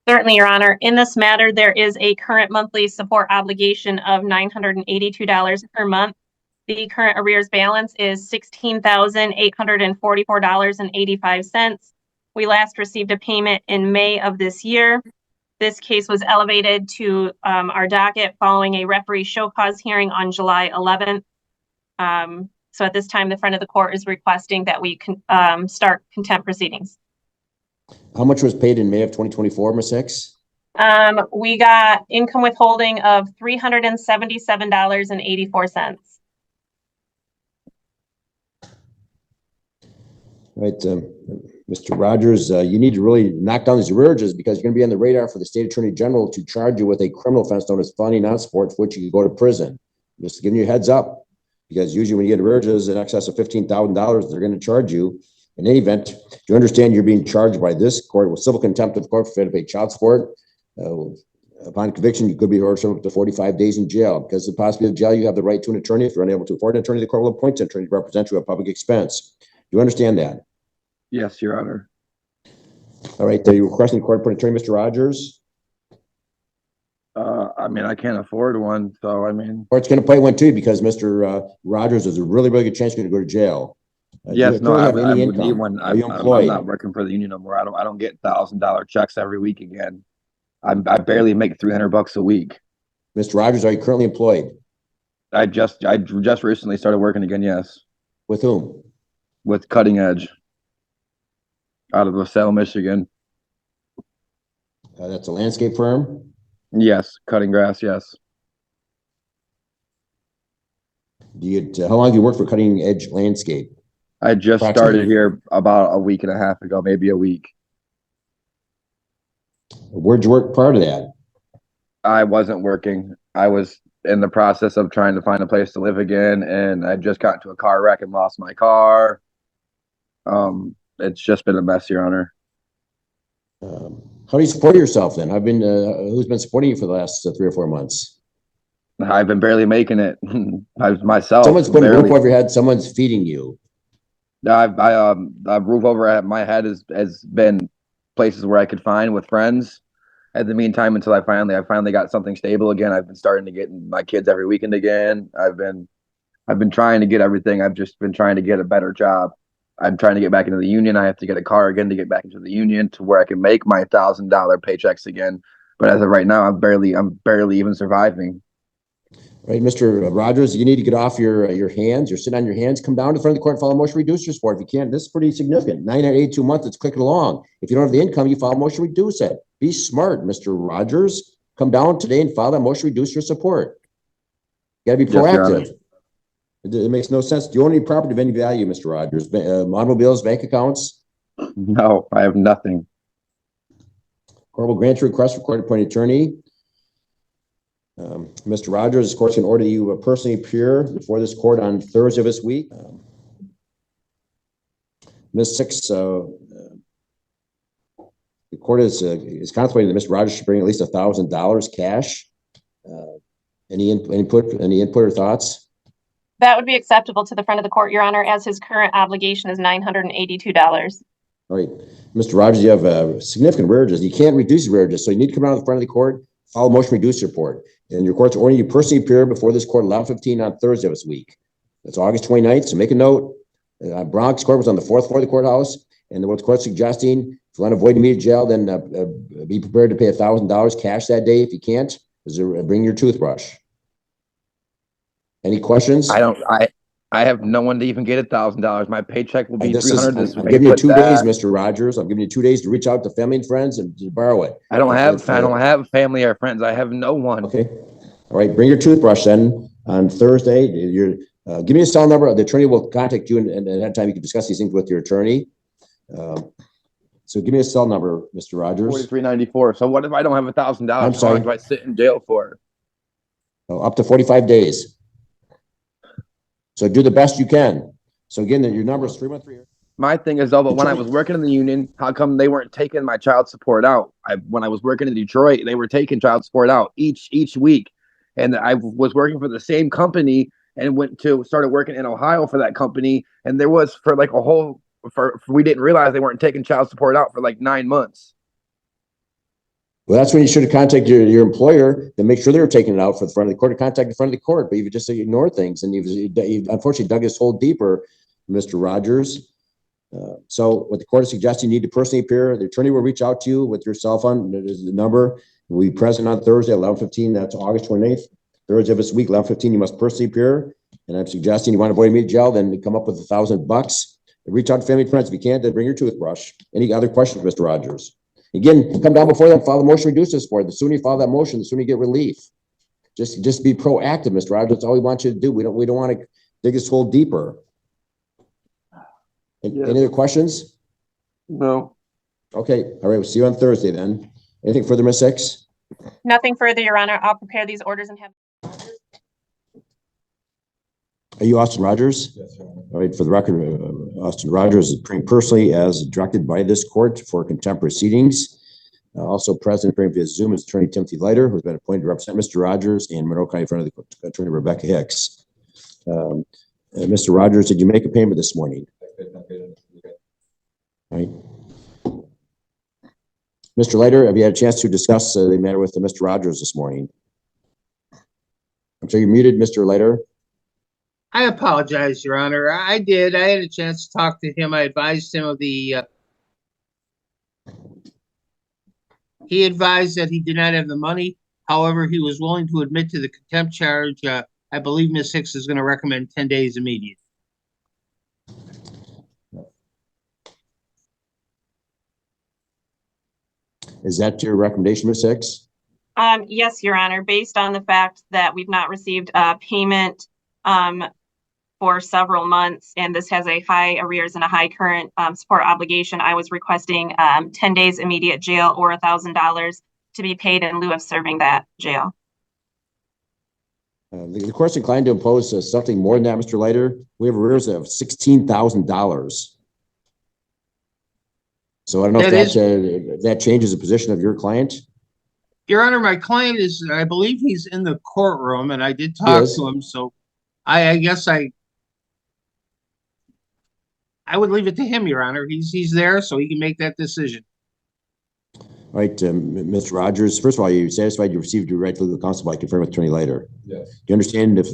Certainly, Your Honor. In this matter, there is a current monthly support obligation of $982 per month. The current arrears balance is $16,844.85. We last received a payment in May of this year. This case was elevated to our docket following a referee show cause hearing on July 11th. So at this time, the front of the court is requesting that we start contempt proceedings. How much was paid in May of 2024, Ms. Hicks? We got income withholding of $377.84. Right, Mr. Rogers, you need to really knock down these arrearages, because you're going to be on the radar for the state attorney general to charge you with a criminal offense known as felony non-support, for which you can go to prison. Just giving you a heads up, because usually when you get arrearages in excess of $15,000, they're going to charge you. In any event, you understand you're being charged by this court with civil contempt of court for failure to pay child support. Upon conviction, you could be ordered up to 45 days in jail. Because of the possibility of jail, you have the right to an attorney. If you're unable to afford an attorney, the court will appoint an attorney to represent you at public expense. Do you understand that? Yes, Your Honor. All right. Are you requesting court appointed attorney, Mr. Rogers? I mean, I can't afford one, so I mean. Court's going to play one too because Mr. Rogers has a really, really good chance you're going to go to jail. Yes, no, have I any would need income? one. Are you I'm employed? not working for the union no more. I don't get $1,000 checks every week again. I barely make $300 a week. Mr. Rogers, are you currently employed? I just recently started working again. Yes. With whom? With Cutting Edge out of LaSalle, Michigan. That's a landscape firm? Yes, cutting grass. Yes. How long have you worked for Cutting Edge Landscape? I just started here about a week and a half ago, maybe a week. Where'd you work prior to that? I wasn't working. I was in the process of trying to find a place to live again, and I just got into a car wreck and lost my car. It's just been a mess, Your Honor. How do you support yourself then? Who's been supporting you for the last 3 or 4 months? I've been barely making it. Myself. Someone's putting a roof over your head. Someone's feeding you. A roof over my head has been places where I could find with friends. At the meantime, until I finally got something stable again. I've been starting to get my kids every weekend again. I've been trying to get everything. I've just been trying to get a better job. I'm trying to get back into the union. I have to get a car again to get back into the union to where I can make my $1,000 paychecks again. But as of right now, I'm barely even surviving. Right, Mr. Rogers, you need to get off your hands. You're sitting on your hands. Come down to the front of the court and file a motion to reduce your support. If you can't, this is pretty significant. 982 months, it's clicking along. If you don't have the income, you file a motion to reduce it. Be smart, Mr. Rogers. Come down today and file that motion to reduce your support. You got to be proactive. Yes, it makes no sense. Do you own any property of any value, Mr. Rogers? Automobiles, bank accounts? No, I have nothing. Court will grant your request for court-appointed attorney. Mr. Rogers, of course, can order you personally appear before this court on Thursday of this week. Ms. Six, the court is contemplating that Mr. Rogers should bring at least $1,000 cash. Any input or thoughts? That would be acceptable to the front of the court, Your Honor, as his current obligation is $982. All right, Mr. Rogers, you have significant rearages. You can't reduce your rearages, so you need to come out of the front of the court, file a motion to reduce your report. And your court's ordering you personally appear before this court 11:15 on Thursday of this week. That's August 29th, so make a note. Bronx court was on the 4th floor of the courthouse, and what the court's suggesting, if you want to avoid immediate jail, then be prepared to pay $1,000 cash that day. If you can't, bring your toothbrush. Any questions? I have no one to even get $1,000. My paycheck will be $300 this week. I'm giving you 2 days, Mr. Rogers. I'm giving you 2 days to reach out to family and friends and to borrow it. I don't have family or friends. I have no one. Okay. All right. Bring your toothbrush then on Thursday. Give me a cell number. The attorney will contact you, and at that time you can discuss these things with your attorney. So give me a cell number, Mr. Rogers. 4394. So what if I don't have $1,000? I'm sorry. How long do I sit in jail for? Up to 45 days. So do the best you can. So again, your number is 313. My thing is though, but when I was working in the union, how come they weren't taking my child support out? When I was working in Detroit, they were taking child support out each week. And I was working for the same company and started working in Ohio for that company. And there was for like we didn't realize they weren't taking child support out for like 9 months. Well, that's when you should have contacted your employer to make sure they were taking it out for the front of the court, to contact the front of the court, but you've just ignored things, and you've unfortunately dug this hole deeper, Mr. Rogers. So what the court is suggesting, you need to personally appear. The attorney will reach out to you with your cell phone. There's the number. We'll be present on Thursday at 11:15. That's August 28th. Thursday of this week, 11:15, you must personally appear. And I'm suggesting you want to avoid immediate jail, then come up with $1,000. Reach out to family and friends. If you can't, then bring your toothbrush. Any other questions, Mr. Rogers? Again, come down before that, file the motion to reduce this for. The sooner you file that motion, the sooner you get relief. Just be proactive, Mr. Rogers. That's all we want you to do. We don't want to dig this hole deeper. Any other questions? No. Okay. All right. We'll see you on Thursday then. Anything further, Ms. Hicks? Nothing further, Your Honor. I'll prepare these orders and have. Are you Austin Rogers? Yes, sir. All right. For the record, Austin Rogers is appearing personally as directed by this court for contempt proceedings. Also present appearing via Zoom is Attorney Timothy Leiter, who's been appointed to represent Mr. Rogers and Monroe County in front of the Attorney Rebecca Hicks. Mr. Rogers, did you make a payment this morning? All right. Mr. Leiter, have you had a chance to discuss the matter with Mr. Rogers this morning? I'm sorry, you're muted, Mr. Leiter. I apologize, Your Honor. I did. I had a chance to talk to him. I advised him of the, he advised that he did not have the money. However, he was willing to admit to the contempt charge. I believe Ms. Hicks is going to recommend 10 days immediate. Is that your recommendation, Ms. Hicks? Yes, Your Honor, based on the fact that we've not received a payment for several months, and this has a high arrears and a high current support obligation, I was requesting 10 days immediate jail or $1,000 to be paid in lieu of serving that jail. The court's inclined to impose something more than that, Mr. Leiter. We have arrears of $16,000. So I don't know if that changes the position of your client. Your Honor, my client is, I believe he's in the courtroom, and I did talk to him, so I guess I would leave it to him, Your Honor. He's there, so he can make that decision. All right, Mr. Rogers, first of all, are you satisfied you received your right to legal counsel by confirming with Attorney Leiter? Yes. Do you understand if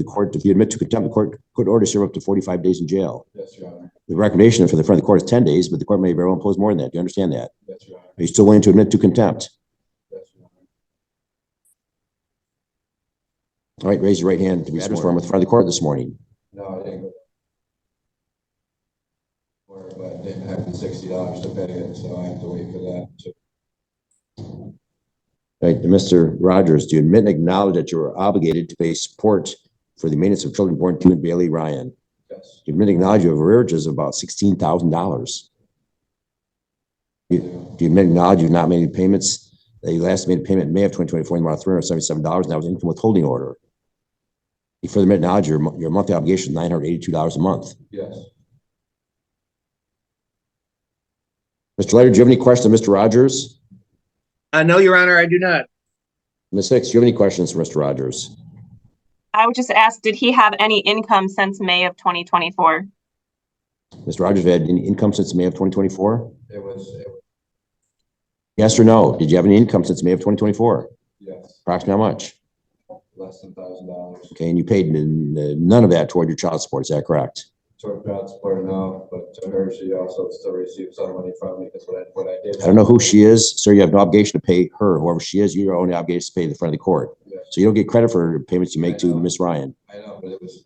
you admit to contempt, the court could order to serve up to 45 days in jail? Yes, Your Honor. The recommendation for the front of the court is 10 days, but the court may very well impose more than that. Do you understand that? Yes, Your Honor. Are you still willing to admit to contempt? Yes, Your Honor. All right, raise your right hand to be sworn with the front of the court this morning. No, I didn't go. But I didn't have the $60 to pay it, so I have to wait for that. All right, Mr. Rogers, do you admit and acknowledge that you are obligated to pay support for the maintenance of children born to and Bailey Ryan? Yes. Do you admit and acknowledge you have arrearages of about $16,000? Do you admit and acknowledge you've not made any payments, that you last made a payment in May of 2024 in the amount of $377, and that was an income withholding order? You further admit and acknowledge your monthly obligation is $982 a month? Yes. Mr. Leiter, do you have any questions of Mr. Rogers? No, Your Honor, I do not. Ms. Hicks, do you have any questions for Mr. Rogers? I would just ask, did he have any income since May of 2024? Mr. Rogers, have you had any income since May of 2024? It was Yes or no? Did you have any income since May of 2024? yes, Approximately how much? less than $1,000. Okay, and you paid none of that toward your child support, is that correct? Toward child support, no, but to her, she also still received some money from me because what I did. I don't know who she is, sir. You have no obligation to pay her, whoever she is. You're only obligated to pay the front of the court. Yes. So you don't get credit for payments you make to Miss Ryan. I know, but it was.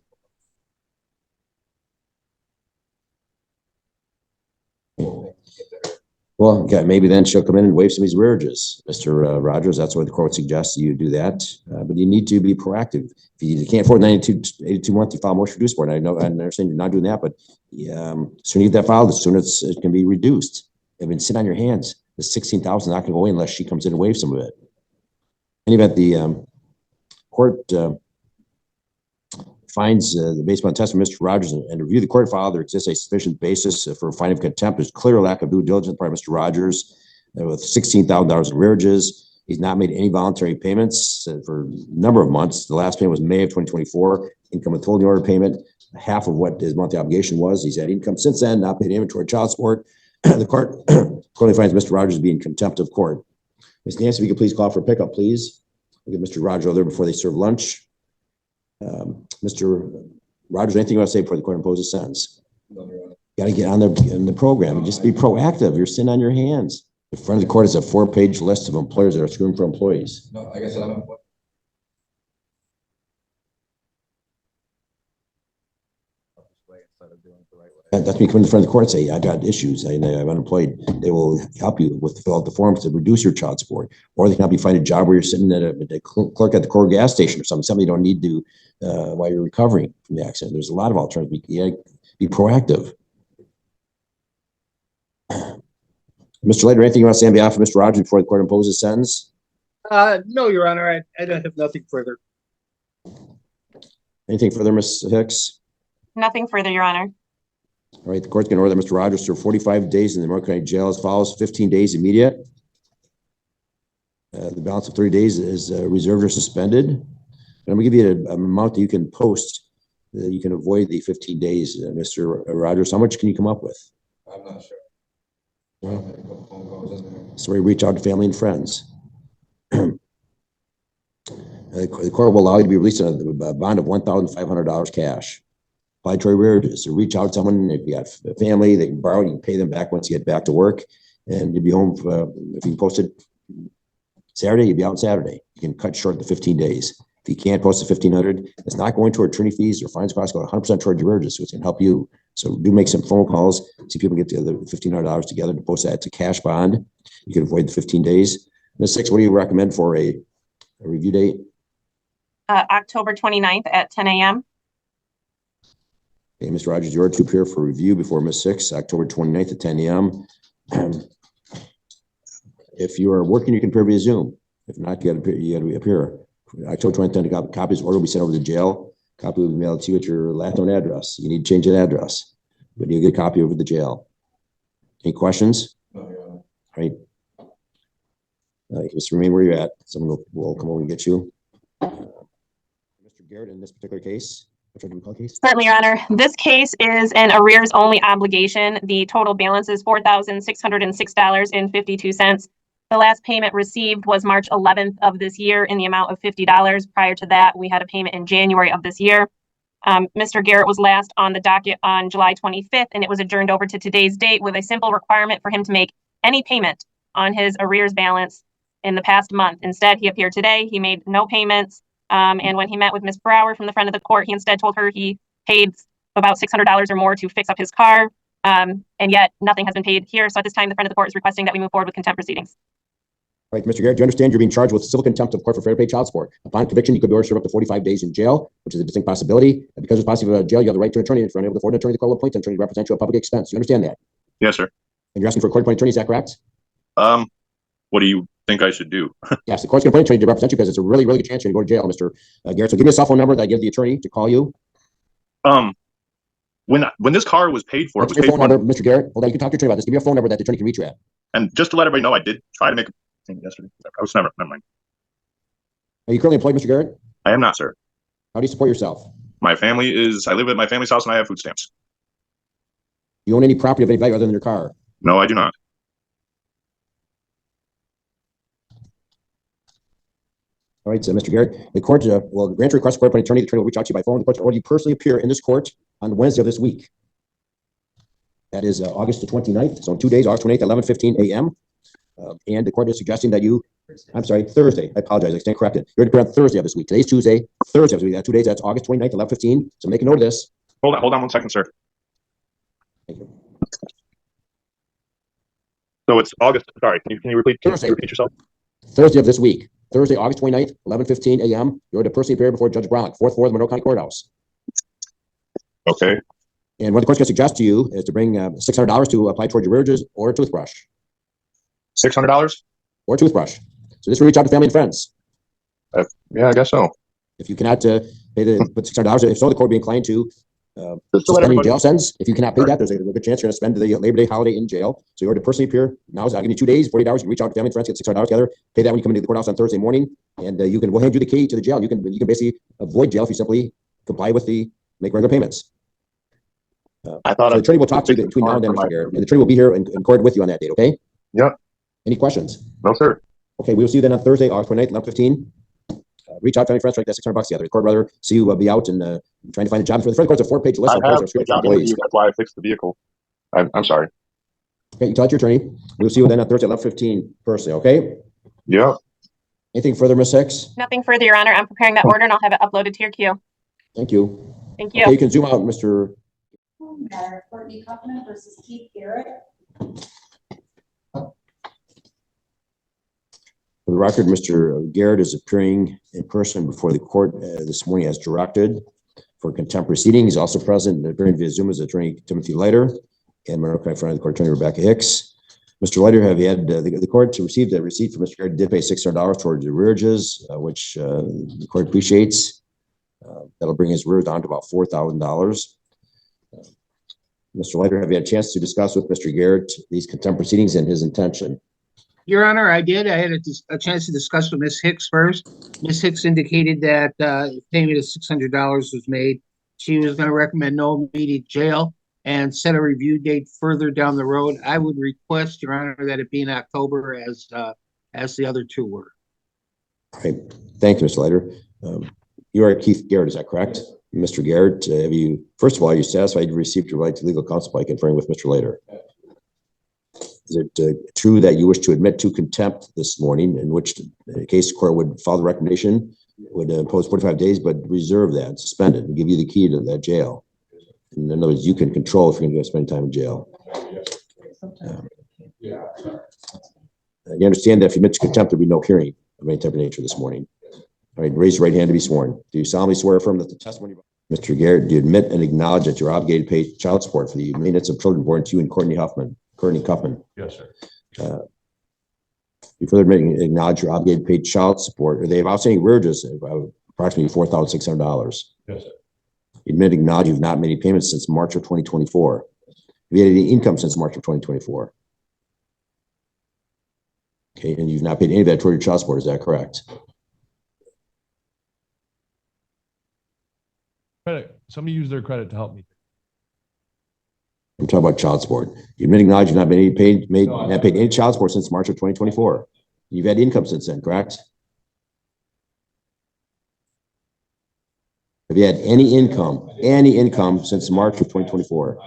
Well, okay, maybe then she'll come in and waive some of these arrearages. Mr. Rogers, that's why the court suggests you do that. But you need to be proactive. If you can't afford 82 months, you file a motion to reduce for it. I know, I understand you're not doing that, but soon you get that filed, as soon as it can be reduced. It's been sitting on your hands. The $16,000 not going to go away unless she comes in and waives some of it. In any event, the court finds based on testimony of Mr. Rogers and review the court file, there exists a sufficient basis for a finding of contempt. There's clear lack of due diligence by Mr. Rogers with $16,000 in arrearages. He's not made any voluntary payments for a number of months. The last payment was May of 2024. Income withholding order payment, half of what his monthly obligation was. He's had income since then, not paid inventory child support. The court currently finds Mr. Rogers being contempt of court. Ms. Nancy, if you could please call for pickup, please. We'll get Mr. Rogers over there before they serve lunch. Mr. Rogers, anything you want to say before the court imposes sentence? Got to get on the program and just be proactive. You're sitting on your hands. The front of the court is a 4-page list of employers that are screwing for employees. No, like I said, I'm. That's me coming to the front of the court and say, I got issues, I'm unemployed. They will help you with fill out the forms to reduce your child support. Or they can help you find a job where you're sitting at a clerk at the core gas station or something you don't need to while you're recovering from the accident. There's a lot of alternatives. You gotta be proactive. Mr. Leiter, anything you want to say on behalf of Mr. Rogers before the court imposes sentence? No, Your Honor, I don't have nothing further. Anything further, Ms. Hicks? Nothing further, Your Honor. All right, the court's going to order that Mr. Rogers serve 45 days in the Monroe County Jail as follows: 15 days immediate, The balance of 30 days is reserved or suspended. And I'm gonna give you an amount that you can post, that you can avoid the 15 days. Mr. Rogers, how much can you come up with? I'm not sure. I'll make a couple phone calls in there. So we reach out to family and friends. The court will allow you to be released on a bond of $1,500 cash. Apply to arrears, so reach out to someone. If you have a family, they can borrow, you can pay them back once you get back to work. And you'll be home, if you post it Saturday, you'll be out on Saturday. You can cut short the 15 days. If you can't post the $1,500, it's not going toward attorney fees or fines costs, go 100% toward your urges, so it's gonna help you. So do make some phone calls, see if people can get the other $1,500 together to post that to cash bond. You can avoid the 15 days. Ms. Six, what do you recommend for a review date? October 29th at 10 a.m. Okay, Mr. Rogers, you are to appear for review before Ms. Six, October 29th at 10 a.m. If you are working, you can appear via Zoom. If not, you gotta appear. October 29th, copies order will be sent over to jail. Copy will be mailed to you at your Latham address. You need to change that address, but you get a copy over to the jail. Any questions? No, Your Honor. All right. Just remain where you're at. Someone will come over and get you. Mr. Garrett, in this particular case, which one do we call case? Certainly, Your Honor. This case is an arrears only obligation. The total balance is $4,606.52. The last payment received was March 11th of this year in the amount of $50. Prior to that, we had a payment in January of this year. Mr. Garrett was last on the docket on July 25th, and it was adjourned over to today's date with a simple requirement for him to make any payment on his arrears balance in the past month. Instead, he appeared today. He made no payments. And when he met with Ms. Brower from the front of the court, he instead told her he paid about $600 or more to fix up his car. And yet nothing has been paid here. So at this time, the front of the court is requesting that we move forward with contempt proceedings. All right, Mr. Garrett, do you understand you're being charged with civil contempt of court for failure to pay child support? Upon conviction, you could be ordered to serve up to 45 days in jail, which is a distinct possibility. And because it's possible of jail, you have the right to an attorney. If you're unable to afford an attorney, the court will appoint an attorney to represent you at public expense. You understand that? Yes, sir. And you're asking for a court-appointed attorney, is that correct? What do you think I should do? Yes, the court's going to appoint an attorney to represent you because it's a really, really good chance you're going to go to jail, Mr. Garrett. So give me a cell phone number that I give the attorney to call you. When this car was paid for, What's your phone number, Mr. Garrett? Hold on, you can talk to your attorney about this. Give me a phone number that the attorney can reach you at. And just to let everybody know, I did try to make a thing yesterday. I was never mind. Are you currently employed, Mr. Garrett? I am not, sir. How do you support yourself? My family is, I live at my family's house and I have food stamps. Do you own any property of any value other than your car? No, I do not. All right, so Mr. Garrett, the court will grant your request for court-appointed attorney. The attorney will reach out to you by phone. The court will order you personally appear in this court on Wednesday of this week. That is August the 29th. So in 2 days, August 28th, 11:15 a.m. And the court is suggesting that you, I'm sorry, Thursday. I apologize. I stand corrected. You're to appear on Thursday of this week. Today's Tuesday, Thursday of this week. That's 2 days. That's August 29th, 11:15. So make a note of this. Hold on 1 second, sir. Thank you. So it's August, sorry, can you repeat yourself? Thursday of this week. Thursday, August 29th, 11:15 a.m. You're to personally appear before Judge Braunlich, 4th floor of the Monroe County Courthouse. Okay. And what the court's going to suggest to you is to bring $600 to apply toward your arrearages or a toothbrush. $600? Or a toothbrush. So this will reach out to family and friends. Yeah, I guess so. If you cannot pay put $600, if so, the court will be inclined to Just to let suspend your everybody- jail sentence. If you cannot pay that, there's a good chance you're going to spend the Labor Day holiday in jail. So you're to personally appear. Now, I'll give you 2 days, 48 hours. You can reach out to family and friends, get $600 together, pay that when you come into the courthouse on Thursday morning, and we'll hand you the key to the jail. You can basically avoid jail if you simply comply with make regular payments. I thought so the attorney will talk to you between now and then, Mr. Garrett, and the attorney will be here in court with you on that date, okay? Yep. Any questions? No, sir. Okay, we'll see you then on Thursday, August 29th, 11:15. Reach out to family friends, try to get $600 together. The court rather see you be out and trying to find a job. For the court's a 4-page list of That's why I fixed the vehicle. I'm sorry. Okay, you tell your attorney. We'll see you then on Thursday, 11:15 personally, okay? Yeah. Anything further, Ms. Hicks? Nothing further, Your Honor. I'm preparing that order and I'll have it uploaded to your queue. Thank you. Thank you. Okay, you can zoom out, Mr. Matter Courtney Covenant versus Keith Garrett. For the record, Mr. Garrett is appearing in person before the court this morning as directed for contempt proceeding. He's also present and appearing via Zoom as Attorney Timothy Leiter and Monroe County Front of the Court Attorney Rebecca Hicks. Mr. Leiter, have you had the court to receive the receipt from Mr. Garrett? Did pay $600 towards the arrearages, which the court appreciates. That'll bring his arrears down to about $4,000. Mr. Leiter, have you had a chance to discuss with Mr. Garrett these contempt proceedings and his intention? Your Honor, I did. I had a chance to discuss with Ms. Hicks first. Ms. Hicks indicated that payment of $600 was made. She was going to recommend no immediate jail and set a review date further down the road. I would request, Your Honor, that it be in October as the other two were. All right. Thank you, Mr. Leiter. You are Keith Garrett, is that correct? Mr. Garrett, first of all, are you satisfied you received your right to legal counsel by conferring with Mr. Leiter? Is it true that you wish to admit to contempt this morning, in which the case court would follow the recommendation, would impose 45 days, but reserve that, suspend it, and give you the key to that jail? In other words, you can control if you're going to spend time in jail. You understand that if you admit to contempt, there'll be no hearing of any type of nature this morning. All right, raise your right hand to be sworn. Do you solemnly swear or affirm that the testimony, Mr. Garrett, do you admit and acknowledge that you're obligated to pay child support for the maintenance of children born to you and Courtney Kaufman? Yes, sir. You further admit and acknowledge you're obligated to pay child support, or they have outstanding arrearages of approximately $4,600. Yes, sir. You admit and acknowledge you've not made any payments since March of 2024. Have you had any income since March of 2024? Okay, and you've not paid any of that toward your child support, is that correct? Credit. Somebody used their credit to help me. I'm talking about child support. You admit and acknowledge you've not not paid any child support since March of 2024. You've had income since then, correct? Have you had any income since March of 2024?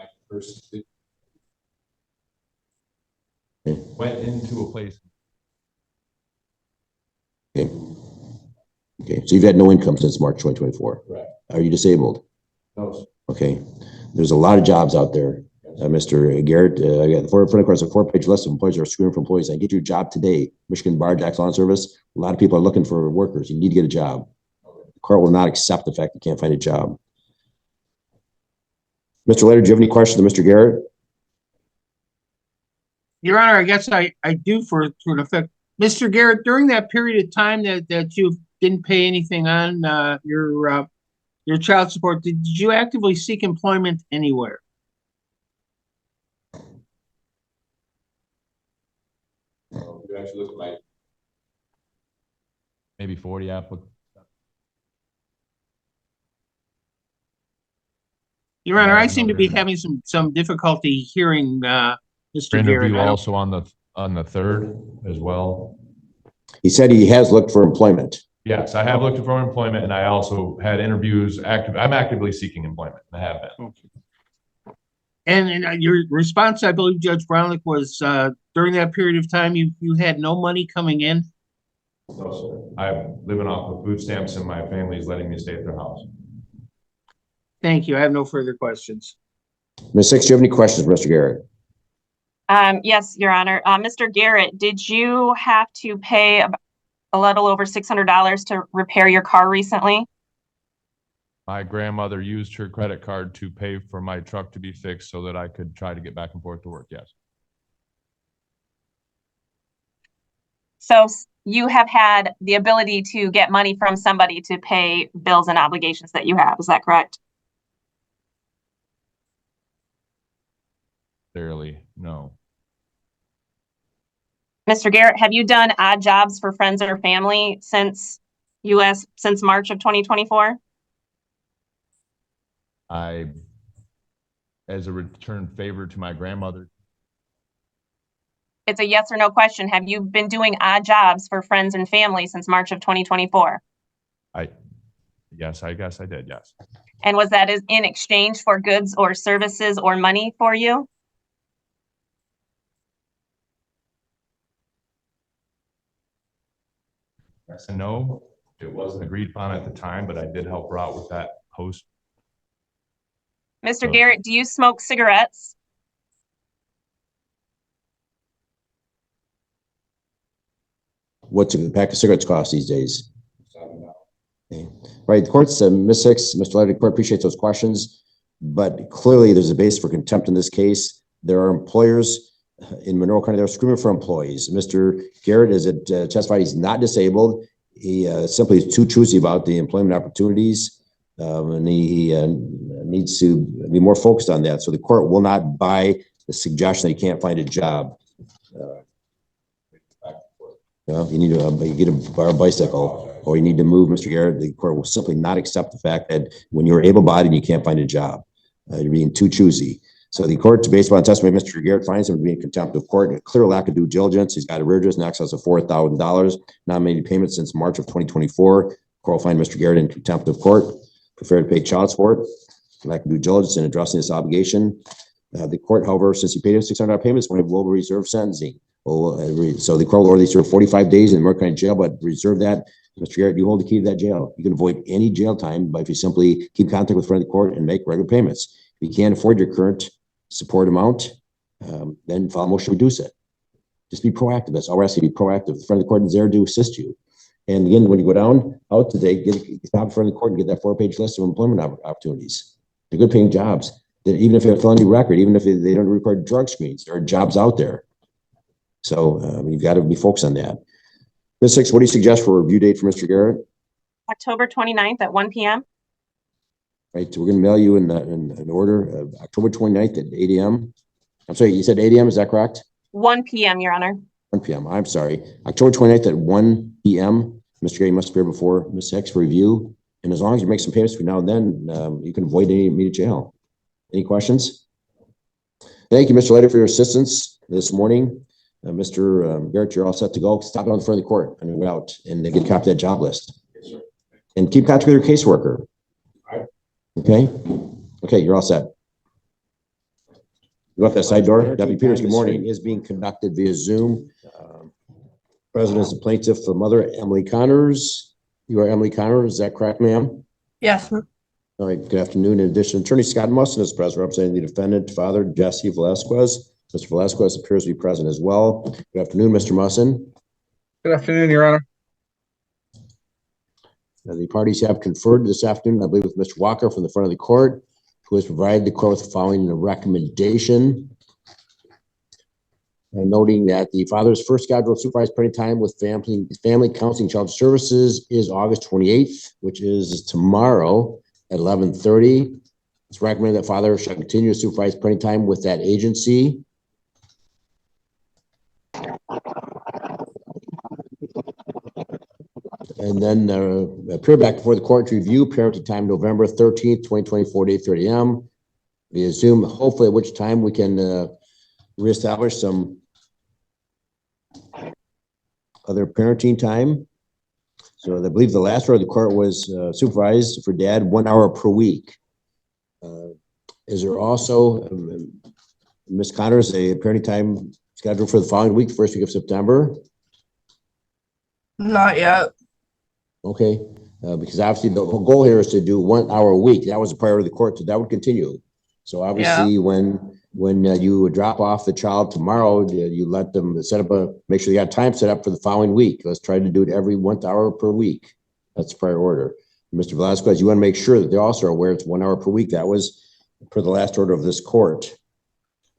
Went into a place. Okay. Okay, so you've had no income since March 2024. Right. Are you disabled? No. Okay. There's a lot of jobs out there. Mr. Garrett, I got the a 4-page list of employers that are screaming for employees. I get you a job today. Michigan Bar Tax Law Service. A lot of people are looking for workers. You need to get a job. The court will not accept the fact you can't find a job. Mr. Leiter, do you have any questions to Mr. Garrett? Your Honor, I guess I do for an effect. Mr. Garrett, during that period of time that you didn't pay anything on your child support, did you actively seek employment anywhere? You actually look like maybe 40 applicants. Your Honor, I seem to be having some difficulty hearing Mr. Interview Garrett. also on the 3rd as well. He said he has looked for employment. Yes, I have looked for employment, and I also had interviews. I'm actively seeking employment. I have been. Okay. And your response, I believe, Judge Braunlich, was during that period of time you had no money coming in? No, sir. I'm living off of food stamps, and my family's letting me stay at their house. Thank you. I have no further questions. Ms. Hicks, do you have any questions for Mr. Garrett? Yes, Your Honor. Mr. Garrett, did you have to pay a little over $600 to repair your car recently? My grandmother used her credit card to pay for my truck to be fixed so that I could try to get back and forth to work. Yes. So you have had the ability to get money from somebody to pay bills and obligations that you have. Is that correct? Barely, no. Mr. Garrett, have you done odd jobs for friends or family since March of 2024? As a return favor to my grandmother. It's a yes or no question. Have you been doing odd jobs for friends and family since March of 2024? Yes, I guess I did, yes. And was that in exchange for goods or services or money for you? Yes and no. It wasn't agreed upon at the time, but I did help her out with that post. Mr. Garrett, do you smoke cigarettes? What's a pack of cigarettes cost these days? Okay. Right, the court's, Ms. Hicks, Mr. Leiter, the court appreciates those questions, but clearly there's a basis for contempt in this case. There are employers in Monroe County that are screaming for employees. Mr. Garrett is testified he's not disabled. He simply is too choosy about the employment opportunities, and he needs to be more focused on that. So the court will not buy the suggestion that he can't find a job. You need to get a borrow a bicycle, or you need to move, Mr. Garrett. The court will simply not accept the fact that when you're able-bodied and you can't find a job, you're being too choosy. So the court, based upon testimony, Mr. Garrett finds him to be in contempt of court, a clear lack of due diligence. He's got arrearages in excess of $4,000, not made payments since March of 2024. Court will find Mr. Garrett in contempt of court, prepared to pay child support, lack of due diligence in addressing this obligation. The court, however, since he paid his $600 payments, will reserve sentencing. So the court will order serve 45 days in Merck County Jail, but reserve that. Mr. Garrett, you hold the key to that jail. You can avoid any jail time by if you simply keep contact with friend of the court and make regular payments. If you can't afford your current support amount, then file a motion to reduce it. Just be proactive. That's all we're asking you to be proactive. The friend of the court is there to assist you. And again, when you go down out today, stop in front of the court and get that 4-page list of employment opportunities. They're good paying jobs. That even if they have a felony record, even if they don't require drug screens, there are jobs out there. So you've got to be focused on that. Ms. Hicks, what do you suggest for a review date for Mr. Garrett? October 29th at 1 p.m. Right, so we're going to mail you in order of October 29th at 8 a.m. I'm sorry, you said 8 a.m., is that correct? 1 p.m., Your Honor. 1 p.m., I'm sorry. October 29th at 1 p.m. Mr. Garrett must appear before Ms. Hicks for review. And as long as you make some payments between now and then, you can avoid any immediate jail. Any questions? Thank you, Mr. Leiter, for your assistance this morning. Mr. Garrett, you're all set to go. Stop it on the front of the court on your way out and get a copy of that job list. Yes, sir. And keep contact with your caseworker. Right. Okay? Okay, you're all set. You go out that side door. Deputy Peters, good morning. Is being conducted via Zoom. President is the plaintiff, the mother, Emily Connors. You are Emily Connors, is that correct, ma'am? Yes. All right, good afternoon. In addition, Attorney Scott Musson is present representing the defendant, father, Jesse Velasquez. Mr. Velasquez appears to be present as well. Good afternoon, Mr. Musson. Good afternoon, Your Honor. Now, the parties have conferred this afternoon, I believe, with Mr. Walker from the front of the court, who has provided the court with the following recommendation. Noting that the father's first scheduled supervised parenting time with family counseling child services is August 28th, which is tomorrow at 11:30. It's recommended that father shall continue to supervise parenting time with that agency. And then appear back before the court to review parenting time November 13th, 2024 at 8:30 a.m. via Zoom, hopefully at which time we can reestablish some other parenting time. So I believe the last part of the court was supervised for dad 1 hour per week. Is there also, Ms. Connors, a parenting time scheduled for the following week, first week of September? Not yet. Okay, because obviously the whole goal here is to do 1 hour a week. That was a priority of the court, so that would continue. So obviously when you drop off the child tomorrow, you let them set up make sure you got time set up for the following week. Let's try to do it every 1 hour per week. That's prior order. Mr. Velasquez, you want to make sure that they also are aware it's 1 hour per week. That was per the last order of this court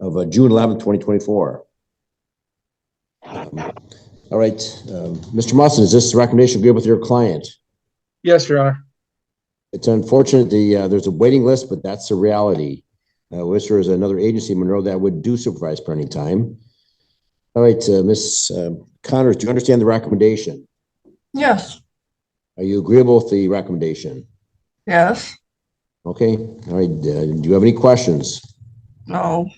of June 11th, 2024. All right, Mr. Musson, is this recommendation good with your client? Yes, Your Honor. It's unfortunate there's a waiting list, but that's the reality. Wish there is another agency in Monroe that would do supervised parenting time. All right, Ms. Connors, do you understand the recommendation? Yes. Are you agreeable with the recommendation? Yes. Okay, all right, do you have any questions? No.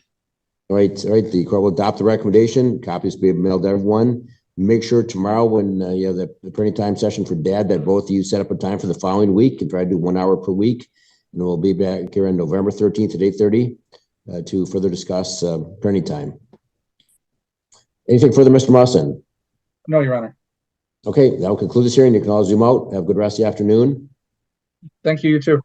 All right, the court will adopt the recommendation. Copies will be mailed to everyone. Make sure tomorrow when you have the parenting time session for dad that both of you set up a time for the following week and try to do 1 hour per week. And we'll be back here on November 13th at 8:30 to further discuss parenting time. Anything further, Mr. Musson? No, Your Honor. Okay, that will conclude this hearing. You can all zoom out. Have a good rest of the afternoon. Thank you, you too.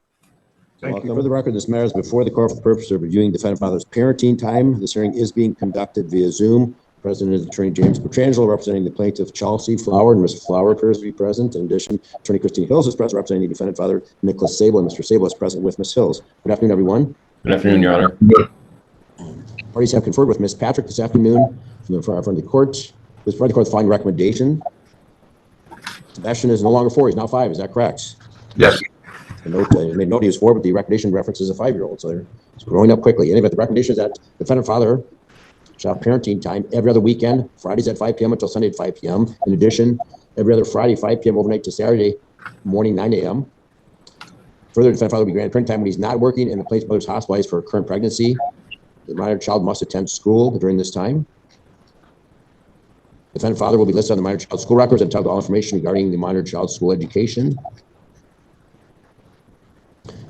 Thank you. For the record, this matter is before the court for the purpose of reviewing defendant father's parenting time. This hearing is being conducted via Zoom. President is Attorney James Petrangelo, representing the plaintiff Chelsea Flower, and Ms. Flower appears to be present. In addition, Attorney Christine Hills is present, representing the defendant father Nicholas Sable, and Mr. Sable is present with Ms. Hills. Good afternoon, everyone. Good afternoon, Your Honor. Parties have conferred with Ms. Patrick this afternoon from the front of the court. This front of the court following recommendation. Sebastian is no longer 4; he's now 5. Is that correct? Yes. The note made note he was 4, but the recommendation references a 5-year-old, so it's growing up quickly. Anyway, the recommendation is that defendant father shall have parenting time every other weekend, Fridays at 5 p.m. until Sunday at 5 p.m. In addition, every other Friday, 5 p.m. overnight to Saturday morning, 9 a.m. Further, the defendant father will be granted parenting time when he's not working and the placed mother is hospitalized for a current pregnancy. The minor child must attend school during this time. The defendant father will be listed on the minor child's school records and entitled to all information regarding the minor child's school education.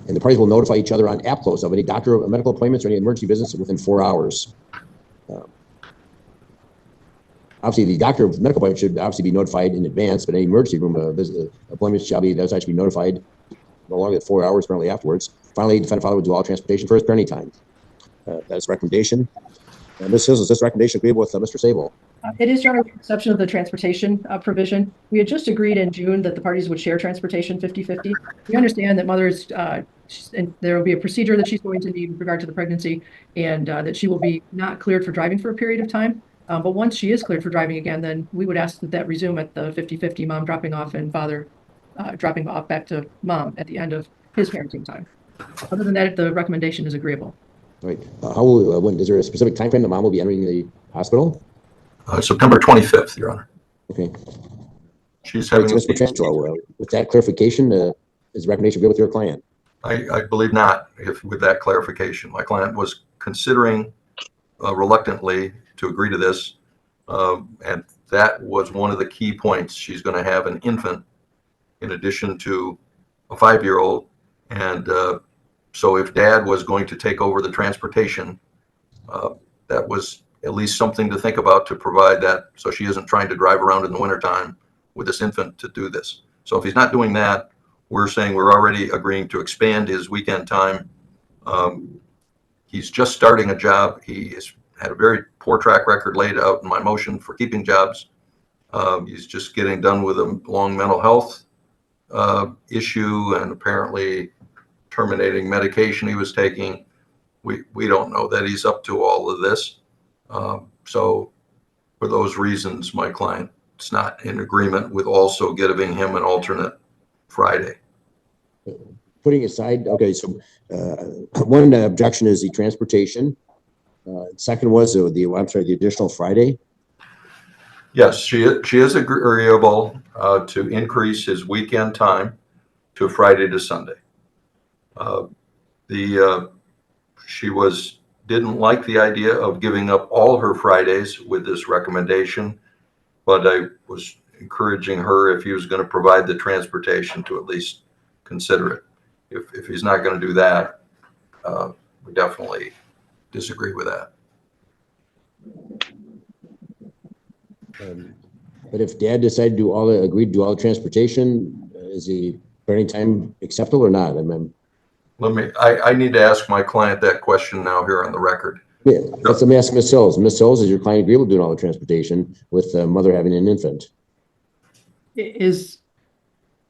And the parties will notify each other on app close of any doctor or medical appointments or any emergency visits within 4 hours. Obviously, the doctor of medical appointment should obviously be notified in advance, but any emergency room appointments shall be notified no longer than 4 hours currently afterwards. Finally, the defendant father will do all transportation for his parenting time. That's recommendation. Ms. Hills, is this recommendation agreeable with Mr. Sable? It is, Your Honor, with the exception of the transportation provision. We had just agreed in June that the parties would share transportation 50-50. We understand that mothers, and there will be a procedure that she's going to need with regard to the pregnancy, and that she will be not cleared for driving for a period of time. But once she is cleared for driving again, then we would ask that resume at the 50-50, mom dropping off and father dropping off back to mom at the end of his parenting time. Other than that, the recommendation is agreeable. All right. When is there a specific time frame the mom will be entering the hospital? September 25th, Your Honor. Okay. She's having. Mr. Petrangelo, with that clarification, is the recommendation good with your client? I believe not. With that clarification, my client was considering reluctantly to agree to this, and that was one of the key points. She's going to have an infant in addition to a 5-year-old, and so if Dad was going to take over the transportation, that was at least something to think about, to provide that so she isn't trying to drive around in the wintertime with this infant to do this. So if he's not doing that, we're saying we're already agreeing to expand his weekend time. He's just starting a job. He has had a very poor track record laid out in my motion for keeping jobs. He's just getting done with a long mental health issue and apparently terminating medication he was taking. We don't know that he's up to all of this. So for those reasons, my client's not in agreement with also giving him an alternate Friday. Putting aside, okay, so one objection is the transportation. Second was the additional Friday. Yes, she is agreeable to increase his weekend time to Friday to Sunday. She didn't like the idea of giving up all her Fridays with this recommendation, but I was encouraging her, if he was going to provide the transportation, to at least consider it. If he's not going to do that, we definitely disagree with that. But if Dad decided to agree to do all the transportation, is the parenting time acceptable or not? I need to ask my client that question now here on the record. Yeah, let me ask Ms. Hills. Ms. Hills, is your client agreeable to doing all the transportation with the mother having an infant?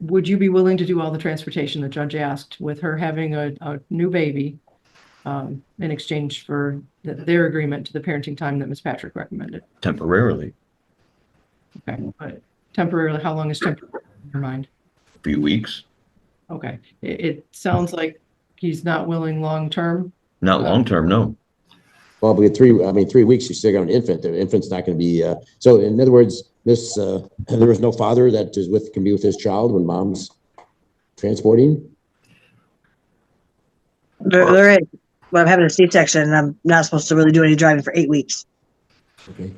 Would you be willing to do all the transportation, the judge asked, with her having a new baby in exchange for their agreement to the parenting time that Ms. Patrick recommended? Temporarily. Okay, but temporarily, how long is temporary in your mind? A few weeks. Okay, it sounds like he's not willing long-term. Not long-term, no. Well, but 3 weeks, you still got an infant. The infant's not going to be, so in other words, there is no father that can be with his child when mom's transporting? There is. Well, I'm having a C-section and I'm not supposed to really do any driving for 8 weeks. Okay.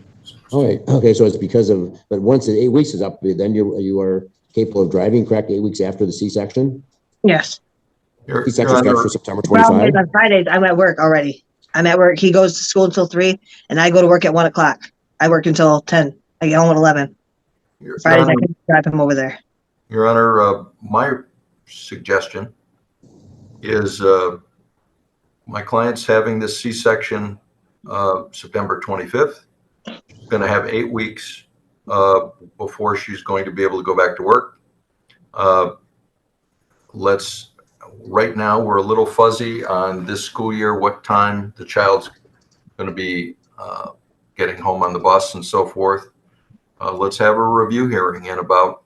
All right. Okay. So it's because of, but once the 8 weeks is up, then you are capable of driving, correct? 8 weeks after the C-section? Yes. C-section scheduled for September Problem 25. is, on Fridays, I'm at work already. I'm at work. He goes to school until 3 and I go to work at 1 o'clock. I work until 10. I get home at 11. Fridays, I can drive him over there. Your Honor, my suggestion is my client's having this C-section September 25th. She's going to have 8 weeks before she's going to be able to go back to work. Right now, we're a little fuzzy on this school year, what time the child's going to be getting home on the bus and so forth. Let's have a review hearing in about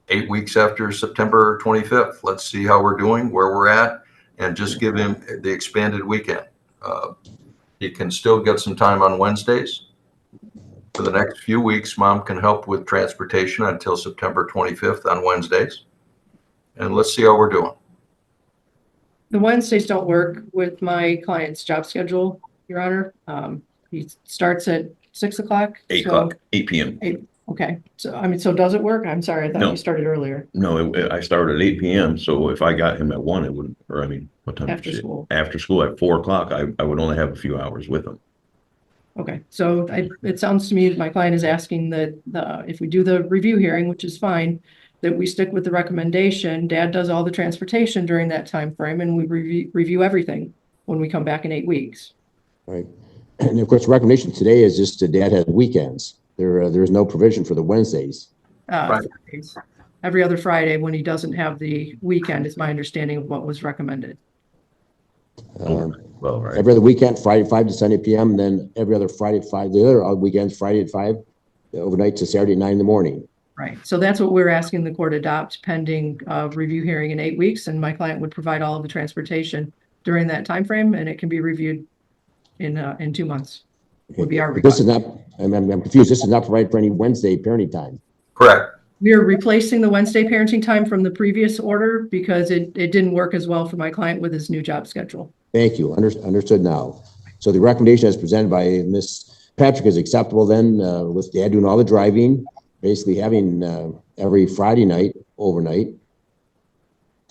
8 weeks after September 25th. Let's see how we're doing, where we're at, and just give him the expanded weekend. he can still get some time on Wednesdays. For the next few weeks, mom can help with transportation until September 25th on Wednesdays. And let's see how we're doing. The Wednesdays don't work with my client's job schedule, Your Honor. He starts at 6 o'clock. 8 so- o'clock, 8 p.m. Okay, so I mean, so does it work? I'm sorry, I thought No. you started earlier. No, I started at 8 p.m. So if I got him at 1, it would, or I mean, what time? After school. After school at 4 o'clock, I would only have a few hours with him. Okay, so it sounds to me, my client is asking that if we do the review hearing, which is fine, that we stick with the recommendation. Dad does all the transportation during that time frame, and we review everything when we come back in 8 weeks. Right. And of course, the recommendation today is just that Dad has weekends. There's no provision for the Wednesdays. Fridays. Every other Friday when he doesn't have the weekend is my understanding of what was recommended. Well, right. Every other weekend, Friday 5 to Sunday p.m. Then every other Friday at 5. The other weekends, Friday at 5, overnight to Saturday at 9 in the morning. Right. So that's what we're asking the court adopt pending review hearing in 8 weeks, and my client would provide all of the transportation during that time frame, and it can be reviewed in 2 months. Would be our This request. is not. I'm confused. This is not provided for any Wednesday parenting time. Correct. We are replacing the Wednesday parenting time from the previous order because it didn't work as well for my client with his new job schedule. Thank you. Understood now. So the recommendation as presented by Ms. Patrick is acceptable then, with Dad doing all the driving, basically having every Friday night overnight.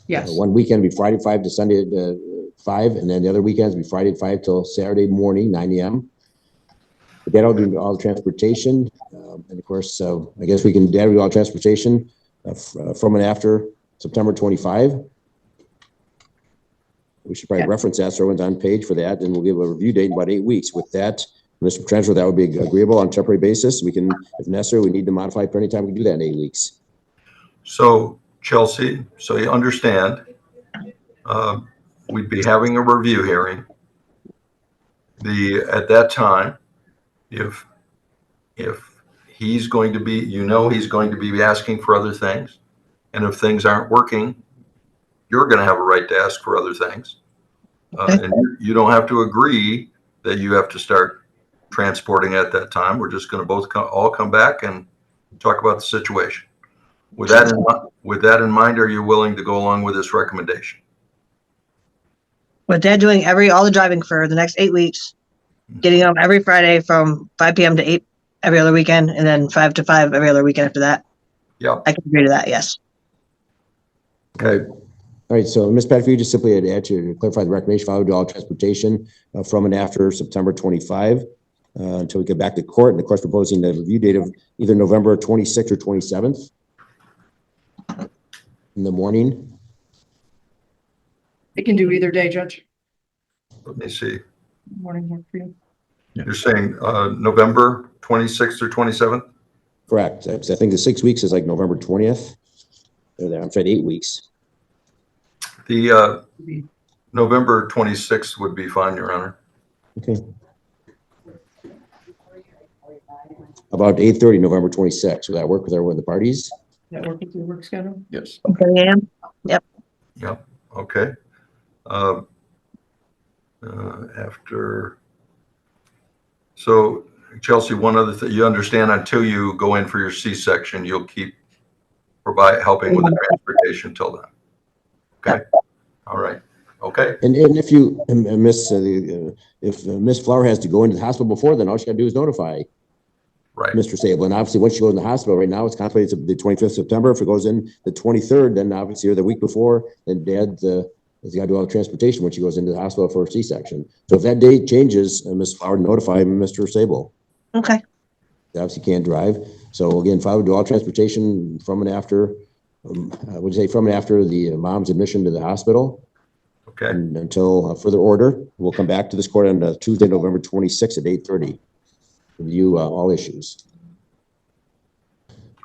Yes. One weekend be Friday 5 to Sunday 5, and then the other weekends be Friday 5 till Saturday morning 9 a.m. Dad will do all the transportation, and of course, I guess we can Dad will do all transportation from and after September 25. We should probably reference that so everyone's on page for that, and we'll give a review date in about 8 weeks. With that, Mr. Trencher, that would be agreeable on a temporary basis. We can, if necessary, we need to modify for any time, we can do that in 8 weeks. So Chelsea, so you understand, we'd be having a review hearing. At that time, if he's going to be, he's going to be asking for other things, and if things aren't working, you're going to have a right to ask for other things. And you don't have to agree that you have to start transporting at that time. We're just going to both all come back and talk about the situation. With that in mind, are you willing to go along with this recommendation? With Dad doing all the driving for the next 8 weeks, getting home every Friday from 5 p.m. to 8 every other weekend, and then 5 to 5 every other weekend after that. Yeah. I can agree to that, yes. Okay. All right, so Ms. Patrick, you just simply add to clarify the recommendation, follow to all transportation from and after September 25 until we get back to court, and of course proposing the review date of either November 26th or 27th in the morning. It can do either day, Judge. Let me see. Morning work for you. You're saying November 26th or 27th? Correct. I think the 6 weeks is like November 20th. I'm sorry, 8 weeks. The November 26th would be fine, Your Honor. Okay. About 8:30, November 26th. Will that work with everyone, the parties? That work with your work schedule? Yes. Okay, a.m. Yep. Yep. Okay. After. So Chelsea, one other thing, you understand until you go in for your C-section, you'll keep helping with the transportation till then. Okay. All right. Okay. And if you if Miss Flower has to go into the hospital before, then all she got to do is notify Mr. Sable. And obviously, once she goes in the hospital, right now it's contemplated the 25th of September. If it goes in the 23rd, then obviously, or the week before, then Dad has got to do all the transportation when she goes into the hospital for a C-section. So if that date changes, Miss Flower notify Mr. Sable. Okay. They obviously can't drive. So again, Flower do all transportation from and after. I would say from and after the mom's admission to the hospital. Okay. And until further order, we'll come back to this court on Tuesday, November 26th at 8:30. Review all issues.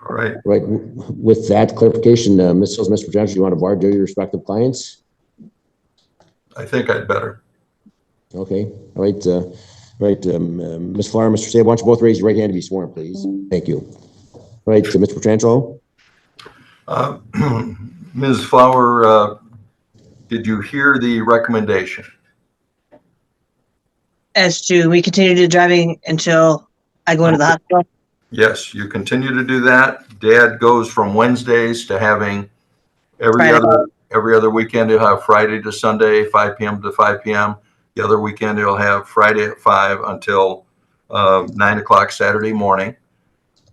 All right. Right. With that clarification, Ms. Hills, Mr. Johnson, do you want to bar your respective clients? I think I'd better. Okay. All right. Ms. Flower, Mr. Sable, why don't you both raise your right hand to be sworn, please? Thank you. All right. Mr. Petrangelo? Ms. Flower, did you hear the recommendation? as to we continue to driving until I go into the hospital? Yes, you continue to do that. Dad goes from Wednesdays to having Friday. every other weekend. He'll have Friday to Sunday, 5 p.m. to 5 p.m. The other weekend he'll have Friday at 5 until 9 o'clock Saturday morning.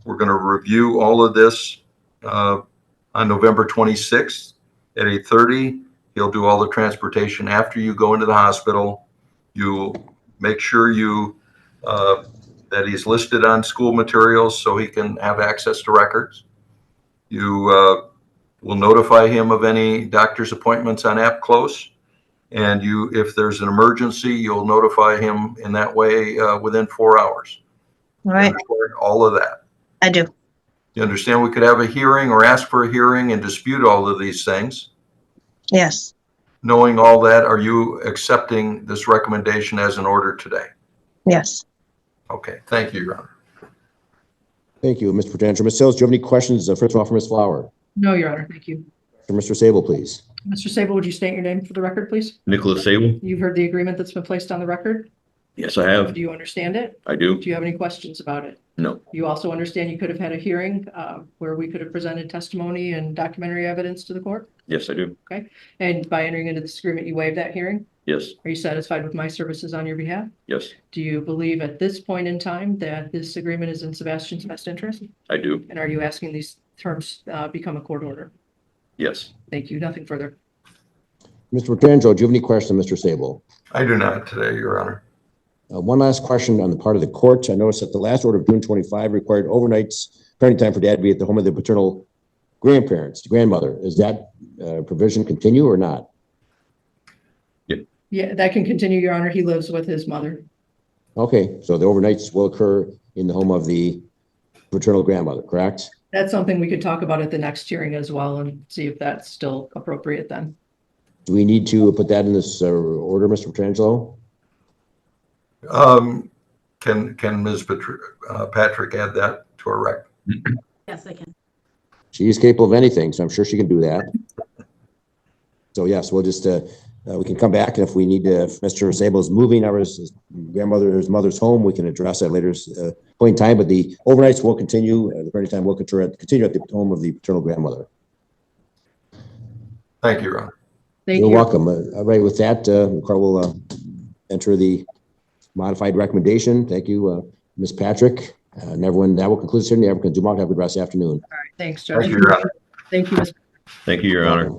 We're going to review all of this on November 26th at 8:30. He'll do all the transportation after you go into the hospital. You make sure that he's listed on school materials so he can have access to records. You will notify him of any doctor's appointments on App Close. And if there's an emergency, you'll notify him in that way within 4 hours. All right. All of that. I do. You understand we could have a hearing or ask for a hearing and dispute all of these things. Yes. Knowing all that, are you accepting this recommendation as an order today? Yes. Okay, thank you, Your Honor. Thank you, Mr. Potential. Ms. Sills, do you have any questions? First of all, for Ms. Flower. No, Your Honor. Thank you. For Mr. Sable, please. Mr. Sable, would you state your name for the record, please? Nicholas Sable? You've heard the agreement that's been placed on the record? Yes, I have. Do you understand it? I do. Do you have any questions about it? No. You also understand you could have had a hearing where we could have presented testimony and documentary evidence to the court? Yes, I do. Okay. And by entering into this agreement, you waived that hearing? Yes. Are you satisfied with my services on your behalf? Yes, Do you believe at this point in time that this agreement is in Sebastian's best interest? I do. And are you asking these terms become a court order? Yes. Thank you. Nothing further. Mr. Potential, do you have any questions, Mr. Sable? I do not today, Your Honor. One last question on the part of the court. I noticed that the last order of June 25 required overnights parenting time for dad to be at the home of the paternal grandparents, the grandmother. Is that provision continue or not? Yeah, that can continue, Your Honor. He lives with his mother. Okay, so the overnights will occur in the home of the paternal grandmother, correct? That's something we could talk about at the next hearing as well and see if that's still appropriate then. Do we need to put that in this order, Mr. Petrangelo? Can Ms. Patrick add that to our record? Yes, I can. She is capable of anything, so I'm sure she can do that. So yes, we'll just, we can come back, and if we need to, if Mr. Sable is moving or his mother's home, we can address that later point in time, but the overnights will continue, the parenting time will continue at the home of the paternal grandmother. Thank you, Ron. Thank You're you. welcome. All right, with that, the court will enter the modified recommendation. Thank you, Ms. Patrick. And everyone, that will conclude this hearing. Everyone can zoom out. Have a good rest of the afternoon. All right. Thanks, Judge. Thank you, Your Honor. Thank you, Ms. Thank you, Your Honor.